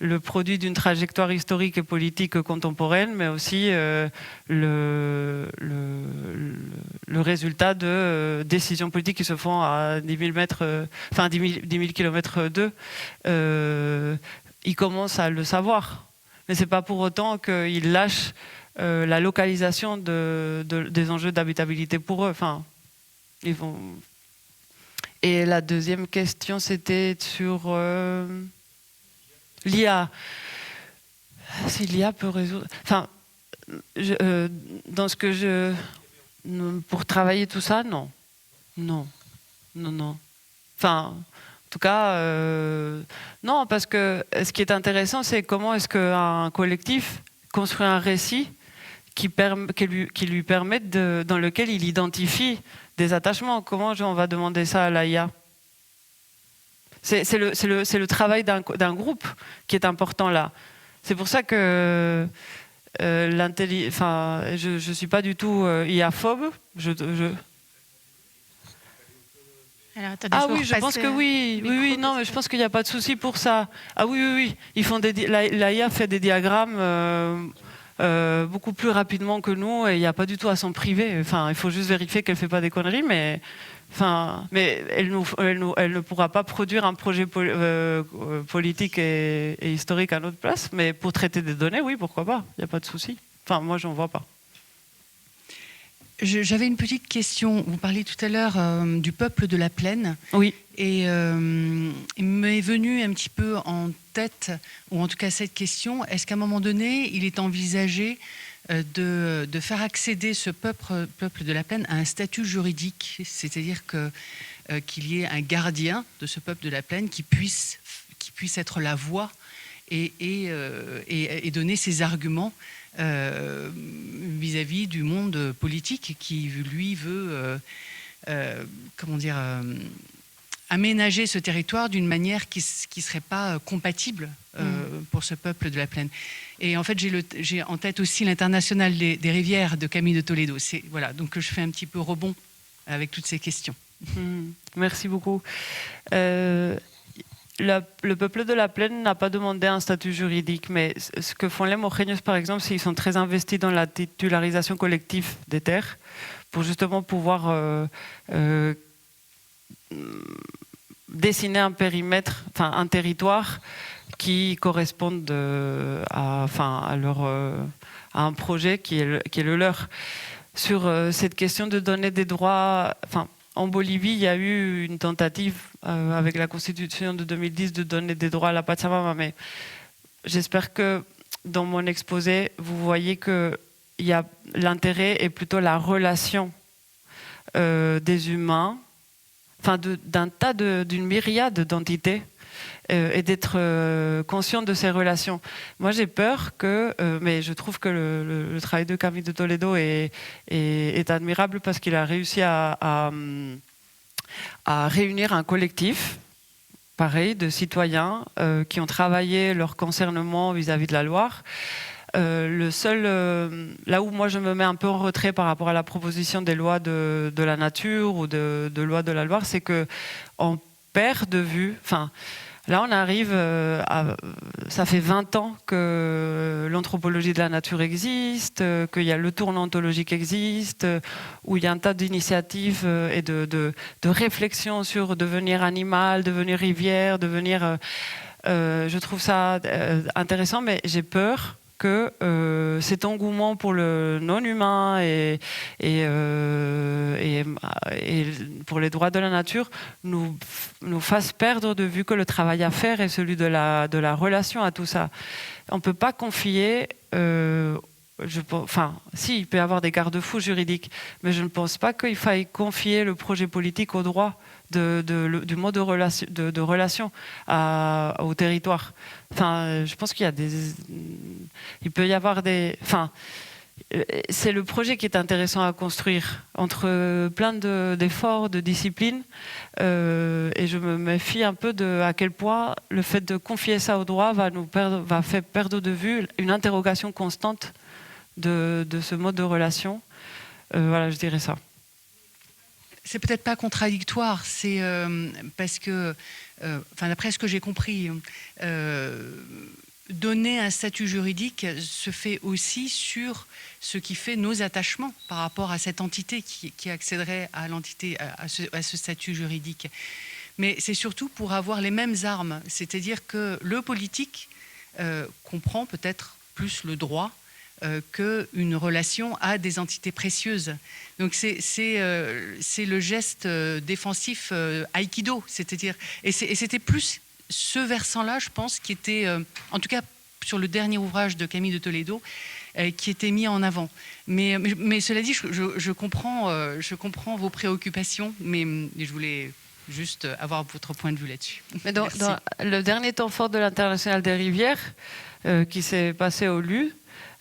le produit d'une trajectoire historique et politique contemporaine, mais aussi le résultat de décisions politiques qui se font à 10 000 mètres, enfin 10 000 kilomètres d'eux. Ils commencent à le savoir, mais c'est pas pour autant qu'ils lâchent la localisation des enjeux d'habitabilité pour eux. Enfin, ils vont. Et la deuxième question, c'était sur l'IA. Si l'IA peut résoudre. Enfin, dans ce que pour travailler tout ça, non. Non. Enfin, en tout cas, non, parce que ce qui est intéressant, c'est comment est-ce qu'un collectif construit un récit qui lui permette dans lequel il identifie des attachements. Comment on va demander ça à l'IA? C'est le travail d'un groupe qui est important là. C'est pour ça que je ne suis pas du tout IA-phobe. Alors, je pense que oui, non, mais je pense qu'il n'y a pas de souci pour ça. Ah oui. L'IA fait des diagrammes beaucoup plus rapidement que nous et il n'y a pas du tout à s'en priver. Enfin, il faut juste vérifier qu'elle ne fait pas des conneries, mais elle ne pourra pas produire un projet politique et historique à notre place, mais pour traiter des données, oui, pourquoi pas, il n'y a pas de souci. Enfin, moi, j'en vois pas. J'avais une petite question. Vous parliez tout à l'heure du peuple de la plaine. Oui. Et il m'est venu un petit peu en tête, ou en tout cas cette question, est-ce qu'à un moment donné, il est envisagé de faire accéder ce peuple de la plaine à un statut juridique, c'est-à-dire qu'il y ait un gardien de ce peuple de la plaine qui puisse être la voix et donner ses arguments vis-à-vis du monde politique qui, lui, veut aménager ce territoire d'une manière qui ne serait pas compatible pour ce peuple de la plaine. Et en fait, j'ai en tête aussi l'Internationale des rivières de Camille de Toledo. Voilà, donc je fais un petit peu rebond avec toutes ces questions. Merci beaucoup. Le peuple de la plaine n'a pas demandé un statut juridique, mais ce que font les Mojeños, par exemple, c'est qu'ils sont très investis dans la titularisation collective des terres pour justement pouvoir dessiner un périmètre, un territoire qui corresponde à un projet qui est le leur. Sur cette question de donner des droits... En Bolivie, il y a eu une tentative avec la Constitution de 2010 de donner des droits à la Pachamama, mais j'espère que dans mon exposé, vous voyez que l'intérêt est plutôt la relation des humains, d'une myriade d'entités, et d'être conscient de ces relations. Moi, j'ai peur mais je trouve que le travail de Camille de Toledo est admirable parce qu'il a réussi à réunir un collectif, pareil, de citoyens qui ont travaillé leur concernement vis-à-vis de la Loire. Là où moi je me mets un peu en retrait par rapport à la proposition des lois de la nature ou de lois de la Loire, c'est qu'on perd de vue... Là, on arrive ça fait 20 ans que l'anthropologie de la nature existe, qu'il y a le tournant ontologique existe, où il y a un tas d'initiatives et de réflexions sur devenir animal, devenir rivière, devenir... je trouve ça intéressant, mais j'ai peur que cet engouement pour le non-humain et pour les droits de la nature nous fasse perdre de vue que le travail à faire est celui de la relation à tout ça. On ne peut pas confier... si, il peut y avoir des garde-fous juridiques, mais je ne pense pas qu'il faille confier le projet politique au droit du mode de relation au territoire. Je pense qu'il peut y avoir des... c'est le projet qui est intéressant à construire entre plein d'efforts, de disciplines, et je me méfie un peu à quel point le fait de confier ça au droit va faire perdre de vue une interrogation constante de ce mode de relation. Voilà, je dirais ça. C'est peut-être pas contradictoire, c'est parce que, d'après ce que j'ai compris, donner un statut juridique se fait aussi sur ce qui fait nos attachements par rapport à cette entité qui accéderait à l'entité, à ce statut juridique. Mais c'est surtout pour avoir les mêmes armes, c'est-à-dire que le politique comprend peut-être plus le droit qu'une relation à des entités précieuses. Donc c'est le geste défensif aïkido, c'est-à-dire, et c'était plus ce versant-là, je pense, qui était, en tout cas sur le dernier ouvrage de Camille de Toledo, qui était mis en avant. Mais cela dit, je comprends vos préoccupations, mais je voulais juste avoir votre point de vue là-dessus. Mais dans le dernier temps fort de l'Internationale des rivières, qui s'est passé au LU,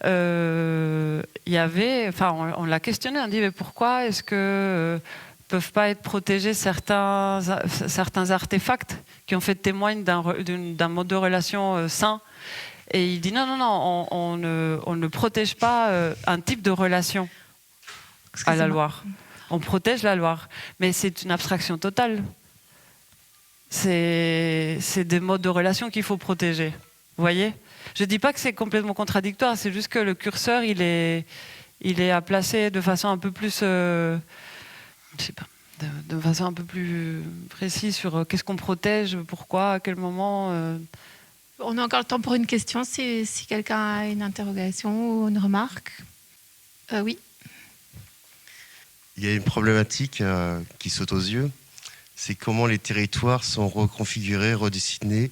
il y avait, enfin, on l'a questionné, on dit mais pourquoi est-ce que peuvent pas être protégés certains artefacts qui en fait témoignent d'un mode de relation sain. Et il dit non, on ne protège pas un type de relation à la Loire. On protège la Loire, mais c'est une abstraction totale. C'est des modes de relation qu'il faut protéger. Vous voyez ? Je dis pas que c'est complètement contradictoire, c'est juste que le curseur il est à placer de façon un peu plus je sais pas, de façon un peu plus précise sur qu'est-ce qu'on protège, pourquoi, à quel moment. On a encore le temps pour une question, si quelqu'un a une interrogation ou une remarque. Oui. Il y a une problématique qui saute aux yeux, c'est comment les territoires sont reconfigurés, redessinés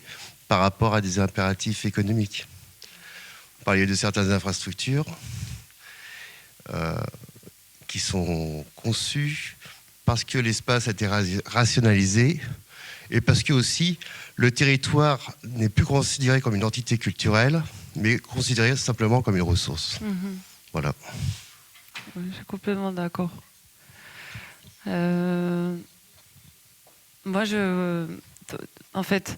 par rapport à des impératifs économiques. On parlait de certaines infrastructures qui sont conçues parce que l'espace a été rationalisé et parce que aussi le territoire n'est plus considéré comme une entité culturelle, mais considéré simplement comme une ressource. Voilà. Oui, je suis complètement d'accord. Moi, en fait,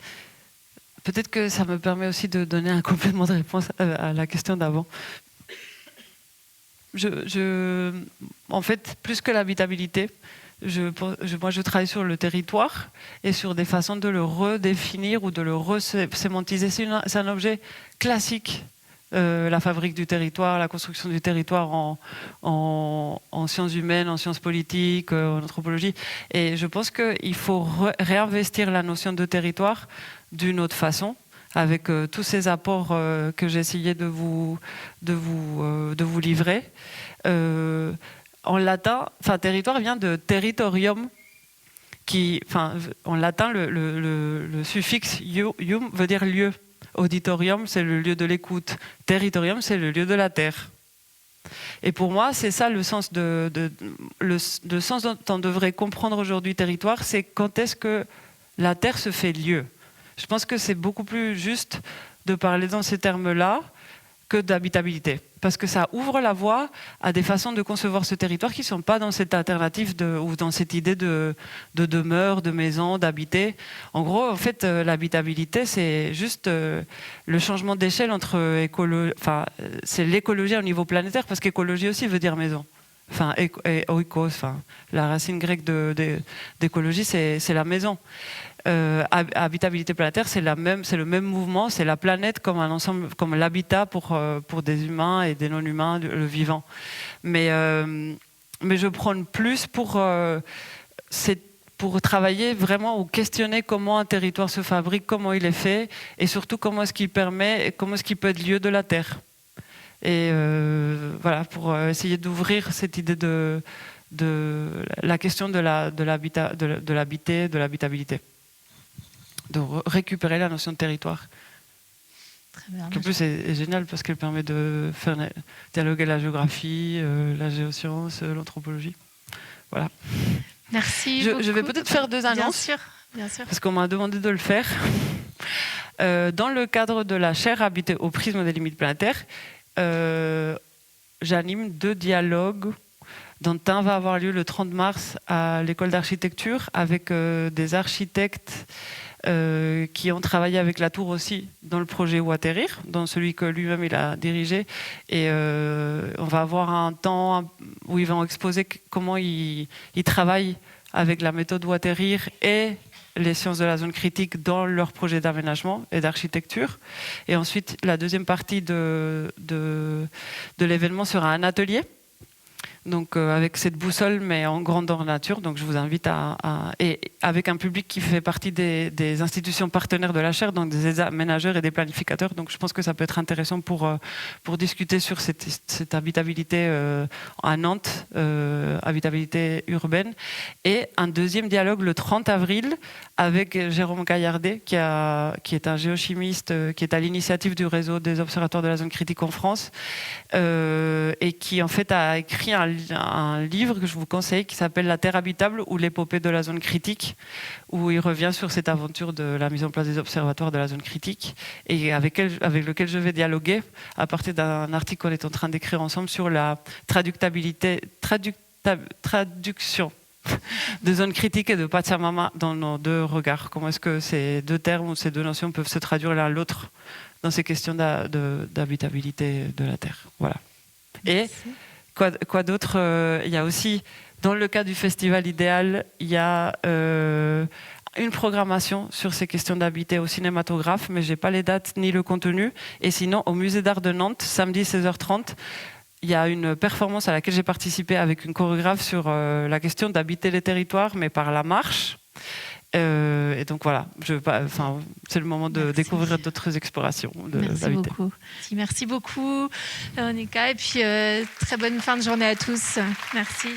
peut-être que ça me permet aussi de donner un complément de réponse à la question d'avant. En fait, plus que l'habitabilité, moi, je travaille sur le territoire et sur des façons de le redéfinir ou de le resémantiser. C'est un objet classique, la fabrique du territoire, la construction du territoire en sciences humaines, en sciences politiques, en anthropologie. Et je pense qu'il faut réinvestir la notion de territoire d'une autre façon, avec tous ces apports que j'ai essayé de vous livrer. En latin, territoire vient de territorium, en latin, le suffixe ium veut dire lieu. Auditorium, c'est le lieu de l'écoute. Territorium, c'est le lieu de la terre. Et pour moi, c'est ça le sens le sens dont on devrait comprendre aujourd'hui territoire, c'est quand est-ce que la terre se fait lieu. Je pense que c'est beaucoup plus juste de parler dans ces termes-là que d'habitabilité. Parce que ça ouvre la voie à des façons de concevoir ce territoire qui ne sont pas dans cette alternative ou dans cette idée de demeure, de maison, d'habiter. En gros, en fait, l'habitabilité, c'est juste le changement d'échelle entre c'est l'écologie au niveau planétaire, parce qu'écologie aussi veut dire maison. Oikos, la racine grecque d'écologie, c'est la maison. Habitabilité planétaire, c'est le même mouvement, c'est la planète comme un ensemble, comme l'habitat pour des humains et des non-humains, le vivant. Mais je prône plus pour travailler vraiment ou questionner comment un territoire se fabrique, comment il est fait, et surtout comment est-ce qu'il peut être lieu de la terre. Et voilà, pour essayer d'ouvrir cette idée de la question de l'habitabilité. De récupérer la notion de territoire. Très bien. Qui en plus est génial parce qu'elle permet de faire dialoguer la géographie, la géoscience, l'anthropologie. Voilà. Merci beaucoup. Je vais peut-être faire 2 annonces. Bien sûr. Parce qu'on m'a demandé de le faire. Dans le cadre de la chaire habitée au prisme des limites planétaires, j'anime 2 dialogues dont un va avoir lieu le 30 mars à l'école d'architecture avec des architectes qui ont travaillé avec la Tour aussi dans le projet Où atterrir, dans celui que lui-même il a dirigé. Et on va avoir un temps où ils vont exposer comment ils travaillent avec la méthode Où atterrir et les sciences de la zone critique dans leur projet d'aménagement et d'architecture. Et ensuite, la deuxième partie de l'événement sera un atelier. Donc avec cette boussole, mais en grandeur nature. Donc je vous invite et avec un public qui fait partie des institutions partenaires de la chaire, donc des aménageurs et des planificateurs. Donc je pense que ça peut être intéressant pour discuter sur cette habitabilité à Nantes, habitabilité urbaine. Et un deuxième dialogue le 30 avril avec Jérôme Gaillardet, qui est un géochimiste, qui est à l'initiative du réseau des observatoires de la zone critique en France, et qui en fait a écrit un livre que je vous conseille qui s'appelle La Terre habitable ou l'épopée de la zone critique, où il revient sur cette aventure de la mise en place des observatoires de la zone critique et avec lequel je vais dialoguer à partir d'un article qu'on est en train d'écrire ensemble sur la traduction de zone critique et de Pachamama dans nos deux regards. Comment est-ce que ces deux termes ou ces deux notions peuvent se traduire l'un l'autre dans ces questions d'habitabilité de la Terre. Voilà. Et quoi d'autre, il y a aussi, dans le cas du Festival Idéal, il y a une programmation sur ces questions d'habiter au cinématographe, mais je n'ai pas les dates ni le contenu. Et sinon, au Musée d'Art de Nantes, samedi 16h30, il y a une performance à laquelle j'ai participé avec une chorégraphe sur la question d'habiter les territoires, mais par la marche. Et donc voilà, c'est le moment de découvrir d'autres explorations. Merci beaucoup, Véronica. Et puis, très bonne fin de journée à tous. Merci.